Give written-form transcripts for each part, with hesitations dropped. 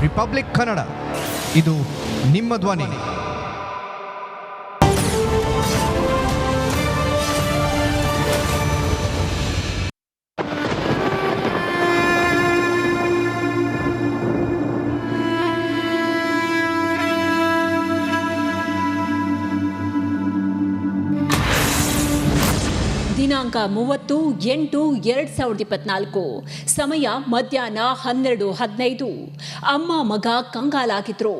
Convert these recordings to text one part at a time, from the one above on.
Republic Kannada, ಇದು ನಿಮ್ಮ ಧ್ವನಿ. ದಿನಾಂಕ 30/8/2024, ಸಮಯ ಮಧ್ಯಾಹ್ನ 12:15. ಅಮ್ಮ ಮಗ ಕಂಗಾಲಾಗಿದ್ರು.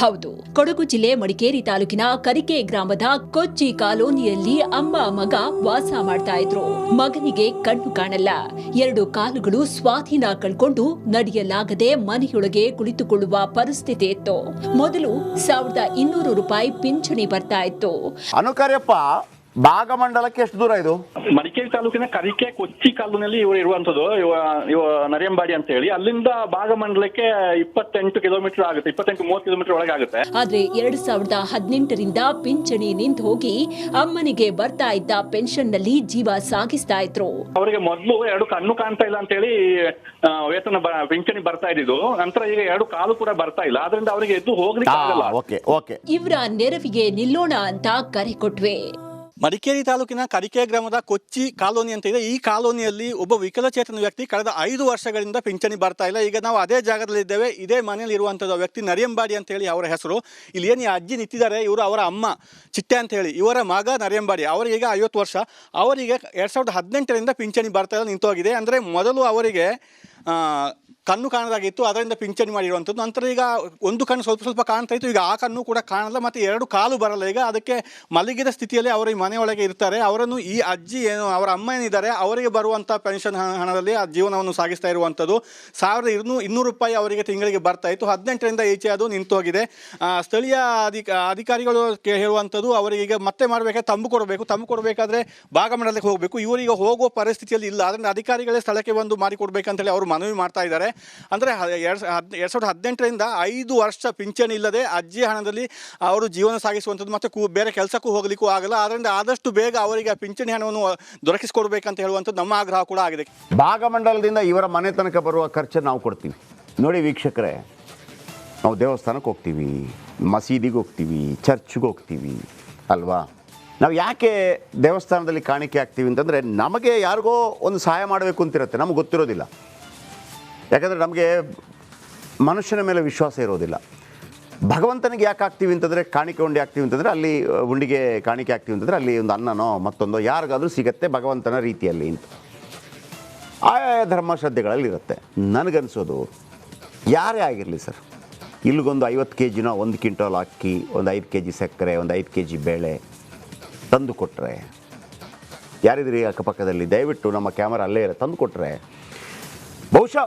ಹೌದು, ಕೊಡಗು ಜಿಲ್ಲೆ ಮಡಿಕೇರಿ ತಾಲೂಕಿನ ಕರಿಕೆ ಗ್ರಾಮದ ಕೊಚ್ಚಿ ಕಾಲೋನಿಯಲ್ಲಿ ಅಮ್ಮ ಮಗ ವಾಸ ಮಾಡ್ತಾ ಇದ್ರು. ಮಗನಿಗೆ ಕಣ್ಣು ಕಾಣಲ್ಲ, 2 ಕಾಲುಗಳು ಸ್ವಾಧೀನ ಕಳ್ಕೊಂಡು ನಡೆಯಲಾಗದೆ ಮನೆಯೊಳಗೆ ಕುಳಿತುಕೊಳ್ಳುವ ಪರಿಸ್ಥಿತಿ ಇತ್ತು. ಮೊದಲು 1200 ರೂಪಾಯಿ ಪಿಂಚಣಿ ಬರ್ತಾ ಇತ್ತು. ಅನುಕಾರ್ಯಪ್ಪ, ಭಾಗಮಂಡಲಕ್ಕೆ ಎಷ್ಟು ದೂರ ಇದು? ಮಡಿಕೇರಿ ತಾಲೂಕಿನ ಕರಿಕೆ ಕೊಚ್ಚಿ ಕಾಲೋನಿಯಲ್ಲಿ ಇವರು ಇರುವಂತದ್ದು. ಇವ ನರಿಯಂಬಾಡಿ ಅಂತ ಹೇಳಿ, ಅಲ್ಲಿಂದ ಭಾಗಮಂಡಲಕ್ಕೆ 28 ಕಿಲೋಮೀಟರ್ ಆಗುತ್ತೆ, 28-30 ಕಿಲೋಮೀಟರ್ ಒಳಗೆ ಆಗುತ್ತೆ. ಆದ್ರೆ 2018ರಿಂದ ಪಿಂಚಣಿ ನಿಂತು ಹೋಗಿ ಅಮ್ಮನಿಗೆ ಬರ್ತಾ ಇದ್ದ ಪೆನ್ಷನ್ ನಲ್ಲಿ ಜೀವ ಸಾಗಿಸ್ತಾ ಇದ್ರು. ಅವರಿಗೆ ಮೊದಲು 2 ಕಣ್ಣು ಕಾಣ್ತಾ ಇಲ್ಲ ಅಂತ ಹೇಳಿ ವೇತನ ಪಿಂಚಣಿ ಬರ್ತಾ ಇದ್ದು, ನಂತರ ಈಗ 2 ಕಾಲು ಕೂಡ ಬರ್ತಾ ಇಲ್ಲ. ಆದ್ರಿಂದ ಅವರಿಗೆ ಎದ್ದು ಹೋಗ್ಲಿಕ್ಕೆ ಆಗಲ್ಲ. ಇವರ ನೆರವಿಗೆ ನಿಲ್ಲೋಣ ಅಂತ ಕರೆ ಕೊಟ್ವೆ. ಮಡಿಕೇರಿ ತಾಲೂಕಿನ ಕರಿಕೆ ಗ್ರಾಮದ ಕೊಚ್ಚಿ ಕಾಲೋನಿ ಅಂತ ಇದೆ. ಈ ಕಾಲೋನಿಯಲ್ಲಿ ಒಬ್ಬ ವಿಕಲಚೇತನ ವ್ಯಕ್ತಿ ಕಳೆದ 5 ವರ್ಷಗಳಿಂದ ಪಿಂಚಣಿ ಬರ್ತಾ ಇಲ್ಲ. ಈಗ ನಾವು ಅದೇ ಜಾಗದಲ್ಲಿ ಇದ್ದೇವೆ. ಇದೇ ಮನೆಯಲ್ಲಿ ಇರುವಂಥದ್ದು ವ್ಯಕ್ತಿ ನರಿಯಂಬಾಡಿ ಅಂತ ಹೇಳಿ ಅವರ ಹೆಸರು. ಇಲ್ಲಿ ಏನು ಅಜ್ಜಿ ನಿಂತಿದ್ದಾರೆ, ಇವರು ಅವರ ಅಮ್ಮ ಚಿಟ್ಟೆ ಅಂತ ಹೇಳಿ, ಇವರ ಮಗ ನರಿಯಂಬಾಡಿ. ಅವರಿಗೆ ಈಗ 50 ವರ್ಷ. ಅವರಿಗೆ 2018ರಿಂದ ಪಿಂಚಣಿ ಬರ್ತಾ ಇಲ್ಲ, ನಿಂತೋಗಿದೆ. ಅಂದರೆ ಮೊದಲು ಅವರಿಗೆ ಕಣ್ಣು ಕಾಣದಾಗಿತ್ತು, ಅದರಿಂದ ಪಿಂಚಣಿ ಮಾಡಿರುವಂಥದ್ದು. ನಂತರ ಈಗ ಒಂದು ಕಣ್ಣು ಸ್ವಲ್ಪ ಕಾಣ್ತಾ ಇತ್ತು, ಈಗ ಆ ಕಣ್ಣು ಕೂಡ ಕಾಣಲ್ಲ, ಮತ್ತು 2 ಕಾಲು ಬರಲ್ಲ. ಈಗ ಅದಕ್ಕೆ ಮಲಗಿದ ಸ್ಥಿತಿಯಲ್ಲಿ ಅವರು ಈ ಮನೆಯೊಳಗೆ ಇರ್ತಾರೆ. ಅವರನ್ನು ಈ ಅಜ್ಜಿ ಏನು ಅವರ ಅಮ್ಮ ಏನಿದ್ದಾರೆ ಅವರಿಗೆ ಬರುವಂಥ ಪೆನ್ಷನ್ ಹಣದಲ್ಲಿ ಆ ಜೀವನವನ್ನು ಸಾಗಿಸ್ತಾ ಇರುವಂಥದ್ದು. 1200 ರೂಪಾಯಿ ಅವರಿಗೆ ತಿಂಗಳಿಗೆ ಬರ್ತಾ ಇತ್ತು. 18ರಿಂದ ಈಚೆ ಅದು ನಿಂತು ಹೋಗಿದೆ. ಸ್ಥಳೀಯ ಅಧಿಕಾರಿಗಳು ಹೇಳುವಂಥದ್ದು, ಅವರಿಗೆ ಈಗ ಮತ್ತೆ ಮಾಡಬೇಕಾದ್ರೆ ತಂಬು ಕೊಡಬೇಕಾದ್ರೆ ಭಾಗಮಂಡಲಕ್ಕೆ ಹೋಗಬೇಕು. ಇವರಿಗೆ ಹೋಗುವ ಪರಿಸ್ಥಿತಿಯಲ್ಲಿ ಇಲ್ಲ. ಅದರಿಂದ ಅಧಿಕಾರಿಗಳೇ ಸ್ಥಳಕ್ಕೆ ಬಂದು ಮಾಡಿಕೊಡ್ಬೇಕಂತೇಳಿ ಅವರು ಮನವಿ ಮಾಡ್ತಾ ಇದ್ದಾರೆ. ಅಂದರೆ 2018ರಿಂದ 5 ವರ್ಷ ಪಿಂಚಣಿ ಇಲ್ಲದೆ ಅಜ್ಜಿ ಹಣದಲ್ಲಿ ಅವರು ಜೀವನ ಸಾಗಿಸುವಂಥದ್ದು, ಮತ್ತು ಬೇರೆ ಕೆಲಸಕ್ಕೂ ಹೋಗಲಿಕ್ಕೂ ಆಗಲ್ಲ. ಆದ್ದರಿಂದ ಆದಷ್ಟು ಬೇಗ ಅವರಿಗೆ ಪಿಂಚಣಿ ಹಣವನ್ನು ದೊರಕಿಸಿಕೊಡ್ಬೇಕಂತ ಹೇಳುವಂಥದ್ದು ನಮ್ಮ ಆಗ್ರಹ ಕೂಡ ಆಗಿದೆ. ಭಾಗಮಂಡಲದಿಂದ ಇವರ ಮನೆ ತನಕ ಬರುವ ಖರ್ಚನ್ನು ನಾವು ಕೊಡ್ತೀವಿ. ನೋಡಿ ವೀಕ್ಷಕರೇ, ನಾವು ದೇವಸ್ಥಾನಕ್ಕೆ ಹೋಗ್ತೀವಿ, ಮಸೀದಿಗೆ ಹೋಗ್ತೀವಿ, ಚರ್ಚ್ಗೆ ಹೋಗ್ತೀವಿ ಅಲ್ವಾ. ನಾವು ಯಾಕೆ ದೇವಸ್ಥಾನದಲ್ಲಿ ಕಾಣಿಕೆ ಆಗ್ತೀವಿ ಅಂತಂದರೆ, ನಮಗೆ ಯಾರಿಗೋ ಒಂದು ಸಹಾಯ ಮಾಡಬೇಕು ಅಂತಿರುತ್ತೆ, ನಮಗೆ ಗೊತ್ತಿರೋದಿಲ್ಲ. ಯಾಕಂದರೆ ನಮಗೆ ಮನುಷ್ಯನ ಮೇಲೆ ವಿಶ್ವಾಸ ಇರೋದಿಲ್ಲ. ಭಗವಂತನಿಗೆ ಯಾಕೆ ಆಗ್ತೀವಿ ಅಂತಂದರೆ, ಕಾಣಿಕೆ ಉಂಡೆ ಆಗ್ತೀವಿ ಅಂತಂದರೆ, ಅಲ್ಲಿ ಉಂಡಿಗೆ ಕಾಣಿಕೆ ಆಗ್ತೀವಿ ಅಂತಂದರೆ ಅಲ್ಲಿ ಒಂದು ಅನ್ನನೋ ಮತ್ತೊಂದೋ ಯಾರಿಗಾದರೂ ಸಿಗುತ್ತೆ ಭಗವಂತನ ರೀತಿಯಲ್ಲಿ ಅಂತ. ಆಯಾ ಧರ್ಮಶ್ರದ್ಧೆಗಳಲ್ಲಿರುತ್ತೆ. ನನಗನ್ಸೋದು, ಯಾರೇ ಆಗಿರಲಿ ಸರ್, ಇಲ್ಲಿಗೊಂದು 50 kgನೋ 1 ಕ್ವಿಂಟಲ್ ಅಕ್ಕಿ, ಒಂದು 5 kg ಸಕ್ಕರೆ, ಒಂದು 5 kg ಬೇಳೆ ತಂದು ಕೊಟ್ಟರೆ, ಯಾರಿದ್ರಿ ಅಕ್ಕಪಕ್ಕದಲ್ಲಿ ದಯವಿಟ್ಟು ನಮ್ಮ ಕ್ಯಾಮರಾ ಅಲ್ಲೇ ತಂದು ಕೊಟ್ಟರೆ, ಬಹುಶಃ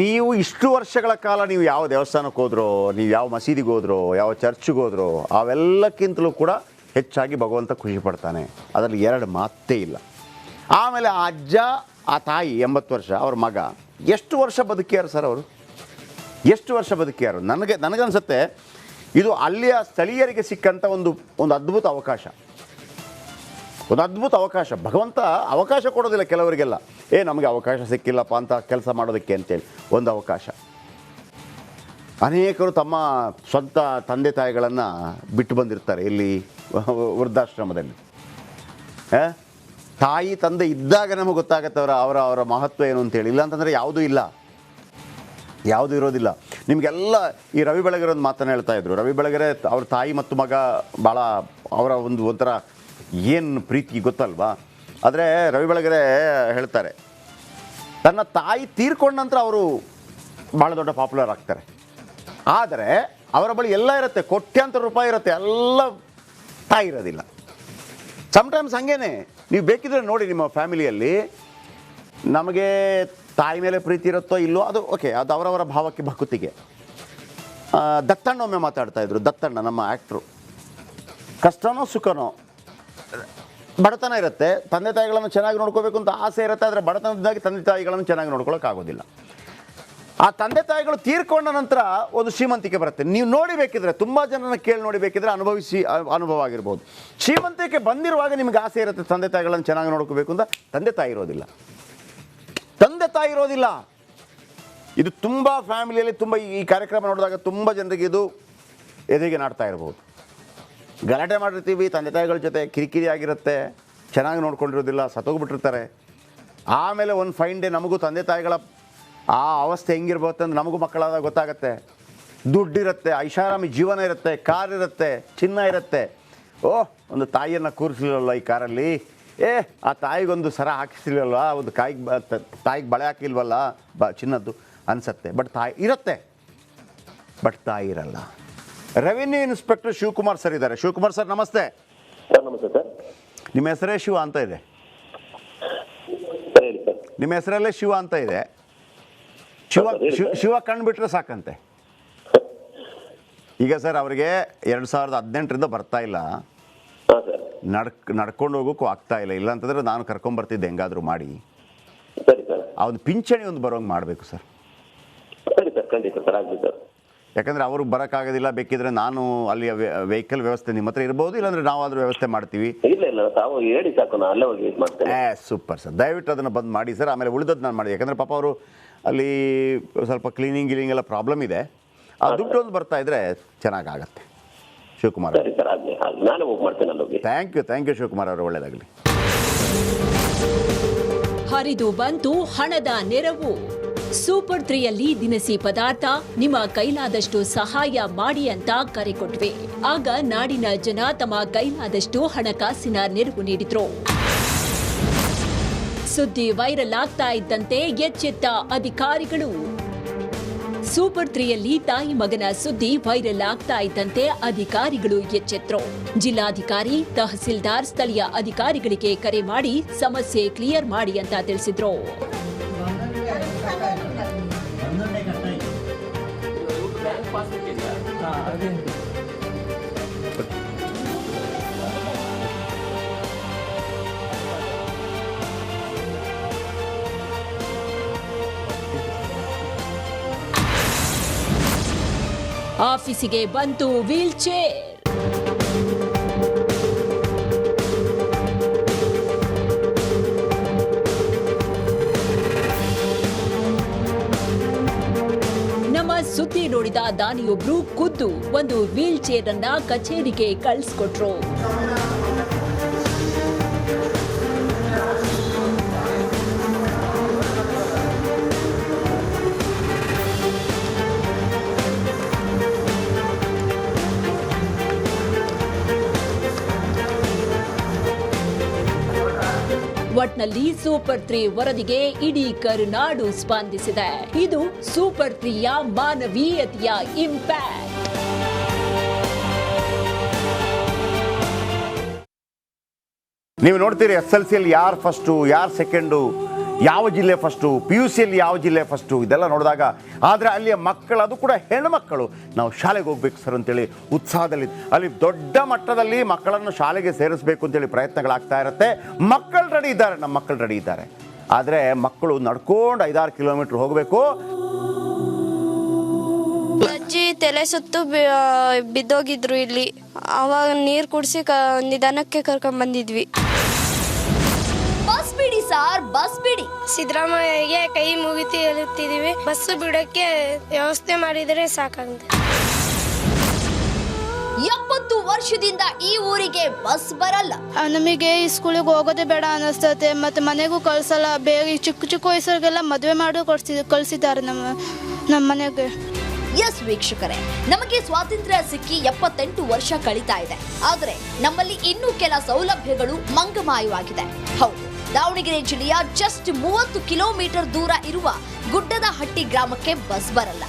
ನೀವು ಇಷ್ಟು ವರ್ಷಗಳ ಕಾಲ ನೀವು ಯಾವ ದೇವಸ್ಥಾನಕ್ಕೆ ಹೋದ್ರೋ, ನೀವು ಯಾವ ಮಸೀದಿಗೆ ಹೋದ್ರೋ, ಯಾವ ಚರ್ಚ್ಗೆ ಹೋದ್ರೋ, ಅವೆಲ್ಲಕ್ಕಿಂತಲೂ ಕೂಡ ಹೆಚ್ಚಾಗಿ ಭಗವಂತ ಖುಷಿ ಪಡ್ತಾನೆ. ಅದರಲ್ಲಿ 2 ಮಾತೇ ಇಲ್ಲ. ಆಮೇಲೆ ಆ ಅಜ್ಜ, ಆ ತಾಯಿ 80 ವರ್ಷ, ಅವ್ರ ಮಗ ಎಷ್ಟು ವರ್ಷ ಬದುಕಿಯಾರು ಸರ್? ಅವರು ಎಷ್ಟು ವರ್ಷ ಬದುಕಿಯಾರು? ನನಗನ್ಸುತ್ತೆ ಇದು ಅಲ್ಲಿಯ ಸ್ಥಳೀಯರಿಗೆ ಸಿಕ್ಕಂಥ ಒಂದು ಅದ್ಭುತ ಅವಕಾಶ, ಒಂದು ಅದ್ಭುತ ಅವಕಾಶ. ಭಗವಂತ ಅವಕಾಶ ಕೊಡೋದಿಲ್ಲ ಕೆಲವರಿಗೆಲ್ಲ, ನಮಗೆ ಅವಕಾಶ ಸಿಕ್ಕಿಲ್ಲಪ್ಪ ಅಂತ ಕೆಲಸ ಮಾಡೋದಕ್ಕೆ ಅಂತೇಳಿ ಒಂದು ಅವಕಾಶ. ಅನೇಕರು ತಮ್ಮ ಸ್ವಂತ ತಂದೆ ತಾಯಿಗಳನ್ನು ಬಿಟ್ಟು ಬಂದಿರ್ತಾರೆ ಇಲ್ಲಿ ವೃದ್ಧಾಶ್ರಮದಲ್ಲಿ. ತಾಯಿ ತಂದೆ ಇದ್ದಾಗ ನಮಗೆ ಗೊತ್ತಾಗತ್ತೆ ಅವರ ಮಹತ್ವ ಏನು ಅಂತೇಳಿ. ಇಲ್ಲ ಅಂತಂದರೆ ಯಾವುದೂ ಇಲ್ಲ, ಯಾವುದೂ ಇರೋದಿಲ್ಲ. ನಿಮಗೆಲ್ಲ ಈ ರವಿ ಬೆಳಗೆರೆ ಒಂದು ಮಾತನ್ನು ಹೇಳ್ತಾ ಇದ್ರು. ರವಿ ಬೆಳಗೆರೆ ಅವ್ರ ತಾಯಿ ಮತ್ತು ಮಗ ಭಾಳ ಅವರ ಒಂಥರ ಏನು ಪ್ರೀತಿ ಗೊತ್ತಲ್ವಾ. ಆದರೆ ರವಿ ಬೆಳಗೆರೆ ಹೇಳ್ತಾರೆ, ತನ್ನ ತಾಯಿ ತೀರ್ಕೊಂಡ ನಂತರ ಅವರು ಭಾಳ ದೊಡ್ಡ ಪಾಪ್ಯುಲರ್ ಆಗ್ತಾರೆ. ಆದರೆ ಅವರ ಬಳಿ ಎಲ್ಲ ಇರುತ್ತೆ, ಕೋಟ್ಯಾಂತರ ರೂಪಾಯಿ ಇರುತ್ತೆ, ಎಲ್ಲ ತಾಯಿ ಇರೋದಿಲ್ಲ. ಸಮ್ಟೈಮ್ಸ್ ಹಾಗೇನೆ. ನೀವು ಬೇಕಿದ್ರೆ ನೋಡಿ ನಿಮ್ಮ ಫ್ಯಾಮಿಲಿಯಲ್ಲಿ, ನಮಗೆ ತಾಯಿ ಮೇಲೆ ಪ್ರೀತಿ ಇರುತ್ತೋ ಇಲ್ಲೋ ಅದು ಓಕೆ, ಅದು ಅವರವರ ಭಾವಕ್ಕೆ ಭಕುತಿಗೆ. ದತ್ತಣ್ಣ ಒಮ್ಮೆ ಮಾತಾಡ್ತಾಯಿದ್ರು, ದತ್ತಣ್ಣ ನಮ್ಮ ಆ್ಯಕ್ಟ್ರು. ಕಷ್ಟನೋ ಸುಖನೋ ಬಡತನ ಇರುತ್ತೆ, ತಂದೆ ತಾಯಿಗಳನ್ನು ಚೆನ್ನಾಗಿ ನೋಡ್ಕೋಬೇಕು ಅಂತ ಆಸೆ ಇರುತ್ತೆ. ಆದರೆ ಬಡತನದಿಂದಾಗಿ ತಂದೆ ತಾಯಿಗಳನ್ನು ಚೆನ್ನಾಗಿ ನೋಡ್ಕೊಳ್ಳೋಕ್ಕಾಗೋದಿಲ್ಲ. ಆ ತಂದೆ ತಾಯಿಗಳು ತೀರ್ಕೊಂಡ ನಂತರ ಒಂದು ಶ್ರೀಮಂತಿಕೆ ಬರುತ್ತೆ. ನೀವು ನೋಡಿಬೇಕಿದ್ರೆ ತುಂಬ ಜನನ ಕೇಳಿ ನೋಡಿಬೇಕಿದ್ರೆ ಅನುಭವ ಆಗಿರ್ಬೋದು. ಶ್ರೀಮಂತಿಕೆ ಬಂದಿರುವಾಗ ನಿಮ್ಗೆ ಆಸೆ ಇರುತ್ತೆ ತಂದೆ ತಾಯಿಗಳನ್ನು ಚೆನ್ನಾಗಿ ನೋಡ್ಕೋಬೇಕು ಅಂತ. ತಂದೆ ತಾಯಿ ಇರೋದಿಲ್ಲ. ಇದು ತುಂಬ ಫ್ಯಾಮಿಲಿಯಲ್ಲಿ ತುಂಬ ಈ ಕಾರ್ಯಕ್ರಮ ನೋಡಿದಾಗ ತುಂಬ ಜನರಿಗೆ ಇದು ಎದೆಗೆ ನಾಡ್ತಾ ಇರ್ಬೋದು. ಗಲಾಟೆ ಮಾಡಿರ್ತೀವಿ, ತಂದೆ ತಾಯಿಗಳ ಜೊತೆ ಕಿರಿಕಿರಿ ಆಗಿರುತ್ತೆ, ಚೆನ್ನಾಗಿ ನೋಡ್ಕೊಂಡಿರೋದಿಲ್ಲ, ಸತ್ತೋಗ್ಬಿಟ್ಟಿರ್ತಾರೆ. ಆಮೇಲೆ ಒಂದು ಫೈನ್ ಡೇ ನಮಗೂ ತಂದೆ ತಾಯಿಗಳ ಆ ಅವಸ್ಥೆ ಹೆಂಗಿರ್ಬೋದು ಅಂತ ನಮಗೂ ಮಕ್ಕಳಾದಾಗ ಗೊತ್ತಾಗುತ್ತೆ. ದುಡ್ಡಿರುತ್ತೆ, ಐಷಾರಾಮಿ ಜೀವನ ಇರುತ್ತೆ, ಕಾರ್ ಇರುತ್ತೆ, ಚಿನ್ನ ಇರುತ್ತೆ. ಒಂದು ತಾಯಿಯನ್ನು ಕೂರಿಸಲಿಲ್ಲವಲ್ಲ ಈ ಕಾರಲ್ಲಿ, ಆ ತಾಯಿಗೊಂದು ಸರ ಹಾಕಿಸಿಲ್ವಲ್ವ, ಒಂದು ತಾಯಿಗೆ ಬಳೆ ಹಾಕಿಲ್ವಲ್ಲ ಚಿನ್ನದ್ದು ಅನಿಸುತ್ತೆ. ಬಟ್ ತಾಯಿ ಇರುತ್ತೆ, ಬಟ್ ತಾಯಿ ಇರಲ್ಲ. ರೆವಿನ್ಯೂ ಇನ್ಸ್ಪೆಕ್ಟರ್ ಶಿವಕುಮಾರ್ ಸರ್ ಇದ್ದಾರೆ. ಶಿವಕುಮಾರ್ ಸರ್ ನಮಸ್ತೆ. ನಮಸ್ತೆ ಸರ್. ನಿಮ್ಮ ಹೆಸರೇ ಶಿವ ಅಂತ ಇದೆ. ನಿಮ್ಮ ಹೆಸರಲ್ಲೇ ಶಿವ ಅಂತ ಇದೆ. ಶಿವ ಕಂಡುಬಿಟ್ರೆ ಸಾಕಂತೆ. ಈಗ ಸರ್ ಅವರಿಗೆ 2018ರಿಂದ ಬರ್ತಾ ಇಲ್ಲ, ನಡ್ಕೊಂಡು ಹೋಗೋಕ್ಕೂ ಆಗ್ತಾ ಇಲ್ಲ. ಇಲ್ಲ ಅಂತಂದ್ರೆ ನಾನು ಕರ್ಕೊಂಬರ್ತಿದ್ದೆ ಹೆಂಗಾದರೂ ಮಾಡಿ. ಅವನು ಪಿಂಚಣಿ ಒಂದು ಬರೋಂಗೆ ಮಾಡಬೇಕು ಸರ್. ಯಾಕಂದರೆ ಅವರು ಬರೋಕ್ಕಾಗೋದಿಲ್ಲ. ಬೇಕಿದ್ರೆ ನಾನು ಅಲ್ಲಿ ವೆಹಿಕಲ್ ವ್ಯವಸ್ಥೆ ನಿಮ್ಮ ಹತ್ರ ಇರ್ಬೋದು, ಇಲ್ಲಾಂದ್ರೆ ನಾವಾದ್ರೂ ವ್ಯವಸ್ಥೆ ಮಾಡ್ತೀವಿ. ಸೂಪರ್ ಸರ್, ದಯವಿಟ್ಟು ಅದನ್ನು ಬಂದು ಮಾಡಿ ಸರ್. ಆಮೇಲೆ ಉಳಿದದ್ದು ನಾನು ಮಾಡಿ, ಯಾಕಂದರೆ ಪಾಪ ಅವರು ಅಲ್ಲಿ ಸ್ವಲ್ಪ ಕ್ಲೀನಿಂಗ್ ಎಲ್ಲ ಪ್ರಾಬ್ಲಮ್ ಇದೆ. ಆ ದುಡ್ಡು ಒಂದು ಬರ್ತಾ ಇದ್ರೆ ಚೆನ್ನಾಗಾಗತ್ತೆ. ಶಿವಕುಮಾರ್ ಥ್ಯಾಂಕ್ ಯು ಶಿವಕುಮಾರ್ ಅವರು, ಒಳ್ಳೆಯದಾಗಲಿ. ಹರಿದು ಬಂತು ಹಣದ ನೆರವು. ಸೂಪರ್ 3ಯಲ್ಲಿ ದಿನಸಿ ಪದಾರ್ಥ ನಿಮ್ಮ ಕೈಲಾದಷ್ಟು ಸಹಾಯ ಮಾಡಿ ಅಂತ ಕರೆ ಕೊಟ್ವಿ. ಆಗ ನಾಡಿನ ಜನ ತಮ್ಮ ಕೈಲಾದಷ್ಟು ಹಣಕಾಸಿನ ನೆರವು ನೀಡಿದ್ರು. ಸುದ್ದಿ ವೈರಲ್ ಆಗ್ತಾ ಇದ್ದಂತೆ ಎಚ್ಚೆತ್ತ ಅಧಿಕಾರಿಗಳು. ಸೂಪರ್ 3ಯಲ್ಲಿ ತಾಯಿ ಮಗನ ಸುದ್ದಿ ವೈರಲ್ ಆಗ್ತಾ ಇದ್ದಂತೆ ಅಧಿಕಾರಿಗಳು ಎಚ್ಚೆತ್ತರು. ಜಿಲ್ಲಾಧಿಕಾರಿ, ತಹಸೀಲ್ದಾರ್ ಸ್ಥಳೀಯ ಅಧಿಕಾರಿಗಳಿಗೆ ಕರೆ ಮಾಡಿ ಸಮಸ್ಯೆ ಕ್ಲಿಯರ್ ಮಾಡಿ ಅಂತ ತಿಳಿಸಿದ್ರು. ಆಫೀಸಿಗೆ ಬಂತು ವೀಲ್ ಚೇರ್. ನಮ್ಮ ಸುದ್ದಿ ನೋಡಿದ ದಾನಿಯೊಬ್ರು ಖುದ್ದು ಒಂದು ವೀಲ್ ಚೇರ್ ಅನ್ನ ಕಚೇರಿಗೆ ಕಳಿಸ್ಕೊಟ್ರು. ಒಟ್ನಲ್ಲಿ ಸೂಪರ್ 3 ವರದಿಗೆ ಇಡೀ ಕರುನಾಡು ಸ್ಪಂದಿಸಿದೆ. ಇದು ಸೂಪರ್ 3ಯ ಮಾನವೀಯತೆಯ ಇಂಪ್ಯಾಕ್ಟ್. ನೀವು ನೋಡ್ತೀರಿ SLCಯಲ್ಲಿ ಯಾರು ಫಸ್ಟು, ಯಾರು ಸೆಕೆಂಡು, ಯಾವ ಜಿಲ್ಲೆ ಫಸ್ಟು, PUCಯಲ್ಲಿ ಯಾವ ಜಿಲ್ಲೆ ಫಸ್ಟು, ಇದೆಲ್ಲ ನೋಡಿದಾಗ. ಆದರೆ ಅಲ್ಲಿಯ ಮಕ್ಕಳು, ಅದು ಕೂಡ ಹೆಣ್ಣುಮಕ್ಕಳು, ನಾವು ಶಾಲೆಗೆ ಹೋಗ್ಬೇಕು ಸರ್ ಅಂತೇಳಿ ಉತ್ಸಾಹದಲ್ಲಿ, ಅಲ್ಲಿ ದೊಡ್ಡ ಮಟ್ಟದಲ್ಲಿ ಮಕ್ಕಳನ್ನು ಶಾಲೆಗೆ ಸೇರಿಸಬೇಕು ಅಂತೇಳಿ ಪ್ರಯತ್ನಗಳಾಗ್ತಾ ಇರುತ್ತೆ. ಮಕ್ಕಳು ರೆಡಿ ಇದ್ದಾರೆ, ನಮ್ಮ ಮಕ್ಕಳು ರೆಡಿ ಇದ್ದಾರೆ. ಆದರೆ ಮಕ್ಕಳು ನಡ್ಕೊಂಡು 5-6 ಕಿಲೋಮೀಟರ್ ಹೋಗಬೇಕು. ಅಜ್ಜಿ ತಲೆ ಸುತ್ತು ಬಿದ್ದೋಗಿದ್ರು ಇಲ್ಲಿ. ಅವಾಗ ನೀರು ಕುಡಿಸಿ ನಿಧಾನಕ್ಕೆ ಕರ್ಕೊಂಡ್ ಬಂದಿದ್ವಿ. ಬಸ್ ಬಿಡಿ ಸಾರ್, ಬಸ್ ಬಿಡಿ. ಸಿದ್ದರಾಮಯ್ಯಗೆ ಕೈ ಮುಗಿತಿ ಹೇಳುತ್ತಿದೀವಿ. ಬಸ್ ಬಿಡಕ್ಕೆ ವ್ಯವಸ್ಥೆ ಮಾಡಿದರೆ ಸಾಕಾಗುತ್ತೆ. 70 ವರ್ಷದಿಂದ ಈ ಊರಿಗೆ ಬಸ್ ಬರಲ್ಲ. ನಮಗೆ ಈ ಸ್ಕೂಲಿಗೆ ಹೋಗೋದೇ ಬೇಡ ಅನಿಸ್ತತೆ, ಮತ್ತೆ ಮನೆಗೂ ಕಳ್ಸಲ್ಲ. ಬೇಗ ಚಿಕ್ಕ ವಯಸ್ಸರಿಗೆಲ್ಲ ಮದುವೆ ಮಾಡಿ ಕಳ್ಸಿದ್ದಾರೆ ನಮ್ಮ ಮನೆಗೆ. ಎಸ್ ವೀಕ್ಷಕರೇ, ನಮಗೆ ಸ್ವಾತಂತ್ರ್ಯ ಸಿಕ್ಕಿ 78 ವರ್ಷ ಕಳೀತಾ ಇದೆ. ಆದರೆ ನಮ್ಮಲ್ಲಿ ಇನ್ನೂ ಕೆಲ ಸೌಲಭ್ಯಗಳು ಮಂಗಮಾಯವಾಗಿದೆ. ಹೌದು, ದಾವಣಗೆರೆ ಜಿಲ್ಲೆಯ ಜಸ್ಟ್ 30 ಕಿಲೋಮೀಟರ್ ದೂರ ಇರುವ ಗುಡ್ಡದಹಟ್ಟಿ ಗ್ರಾಮಕ್ಕೆ ಬಸ್ ಬರಲ್ಲ.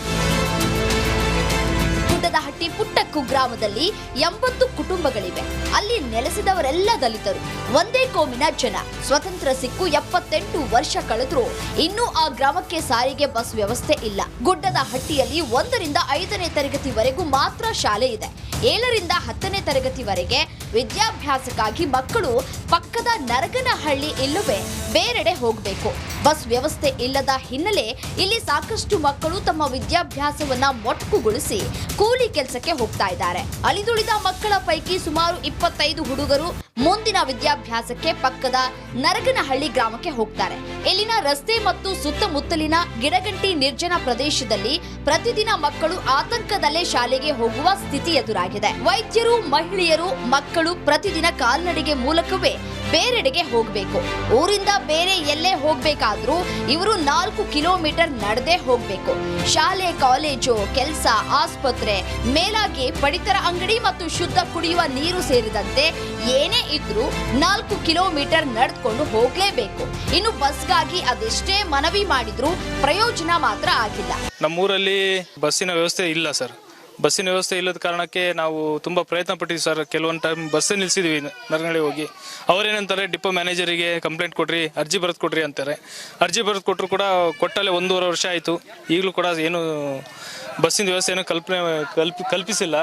ಗುಡ್ಡದಹಟ್ಟಿ ಪುಟ್ಟಕ್ಕು ಗ್ರಾಮದಲ್ಲಿ 80 ಕುಟುಂಬಗಳಿವೆ. ಅಲ್ಲಿ ನೆಲೆಸಿದವರೆಲ್ಲ ದಲಿತರು, ಒಂದೇ ಕೋಮಿನ ಜನ. ಸ್ವತಂತ್ರ ಸಿಕ್ಕು 78 ವರ್ಷ ಕಳೆದ್ರೂ ಇನ್ನೂ ಆ ಗ್ರಾಮಕ್ಕೆ ಸಾರಿಗೆ ಬಸ್ ವ್ಯವಸ್ಥೆ ಇಲ್ಲ. ಗುಡ್ಡದಹಟ್ಟಿಯಲ್ಲಿ 1ರಿಂದ 5ನೇ ತರಗತಿವರೆಗೂ ಮಾತ್ರ ಶಾಲೆ ಇದೆ. 7ರಿಂದ 10ನೇ ತರಗತಿವರೆಗೆ ವಿದ್ಯಾಭ್ಯಾಸಕ್ಕಾಗಿ ಮಕ್ಕಳು ಪಕ್ಕದ ನರಗನಹಳ್ಳಿ ಇಲ್ಲವೇ ಬೇರೆಡೆ ಹೋಗಬೇಕು. ಬಸ್ ವ್ಯವಸ್ಥೆ ಇಲ್ಲದ ಹಿನ್ನೆಲೆ ಇಲ್ಲಿ ಸಾಕಷ್ಟು ಮಕ್ಕಳು ತಮ್ಮ ವಿದ್ಯಾಭ್ಯಾಸವನ್ನ ಮೊಟಕುಗೊಳಿಸಿ ಕೂಲಿ ಕೆಲಸಕ್ಕೆ ಹೋಗ್ತಾ ಇದ್ದಾರೆ. ಅಳಿದುಳಿದ ಮಕ್ಕಳ ಪೈಕಿ ಸುಮಾರು 25 ಹುಡುಗರು ಮುಂದಿನ ವಿದ್ಯಾಭ್ಯಾಸಕ್ಕೆ ಪಕ್ಕದ ನರಗನಹಳ್ಳಿ ಗ್ರಾಮಕ್ಕೆ ಹೋಗ್ತಾರೆ. ಇಲ್ಲಿನ ರಸ್ತೆ ಮತ್ತು ಸುತ್ತಮುತ್ತಲಿನ ಗಿಡಗಂಟಿ ನಿರ್ಜನ ಪ್ರದೇಶದಲ್ಲಿ ಪ್ರತಿದಿನ ಮಕ್ಕಳು ಆತಂಕದಲ್ಲೇ ಶಾಲೆಗೆ ಹೋಗುವ ಸ್ಥಿತಿ ಎದುರಾಗಿದೆ. ವೈದ್ಯರು, ಮಹಿಳೆಯರು, ಮಕ್ಕಳು ಪ್ರತಿದಿನ ಕಾಲ್ನಡಿಗೆ ಮೂಲಕವೇ ಬೇರೆಡೆಗೆ ಹೋಗಬೇಕು. ಊರಿಂದ ಬೇರೆ ಎಲ್ಲೇ ಹೋಗ್ಬೇಕಾದ್ರೂ ಇವರು 4 ಕಿಲೋಮೀಟರ್ ನಡೆದೇ ಹೋಗ್ಬೇಕು. ಶಾಲೆ, ಕಾಲೇಜು, ಕೆಲಸ, ಆಸ್ಪತ್ರೆ, ಮೇಲಾಗಿ ಪಡಿತರ ಅಂಗಡಿ ಮತ್ತು ಶುದ್ಧ ಕುಡಿಯುವ ನೀರು ಸೇರಿದಂತೆ ಏನೇ ಇದ್ರೂ 4 ಕಿಲೋಮೀಟರ್ ನಡೆದುಕೊಂಡು ಹೋಗ್ಲೇಬೇಕು. ಇನ್ನು ಬಸ್ಗಾಗಿ ಅದೆಷ್ಟೇ ಮನವಿ ಮಾಡಿದ್ರೂ ಪ್ರಯೋಜನ ಮಾತ್ರ ಆಗಿಲ್ಲ. ನಮ್ಮೂರಲ್ಲಿ ಬಸ್ಸಿನ ವ್ಯವಸ್ಥೆ ಇಲ್ಲ ಸರ್. ಬಸ್ಸಿನ ವ್ಯವಸ್ಥೆ ಇಲ್ಲದ ಕಾರಣಕ್ಕೆ ನಾವು ತುಂಬ ಪ್ರಯತ್ನ ಪಟ್ಟಿದ್ವಿ ಸರ್. ಕೆಲವೊಂದು ಟೈಮ್ ಬಸ್ ನಿಲ್ಸಿದ್ವಿ ನರಗನಹಳ್ಳಿ ಹೋಗಿ. ಅವರೇನಂತಾರೆ, ಡಿಪೋ ಮ್ಯಾನೇಜರಿಗೆ ಕಂಪ್ಲೇಂಟ್ ಕೊಡ್ರಿ, ಅರ್ಜಿ ಬರೆದು ಕೊಡ್ರಿ ಅಂತಾರೆ. ಅರ್ಜಿ ಬರೆದು ಕೊಟ್ಟರು ಕೂಡ ಕೊಟ್ಟಲ್ಲೇ 1.5 ವರ್ಷ ಆಯಿತು. ಈಗಲೂ ಕೂಡ ಏನು ಬಸ್ಸಿನ ವ್ಯವಸ್ಥೆ ಏನು ಕಲ್ಪಿಸಿಲ್ಲ.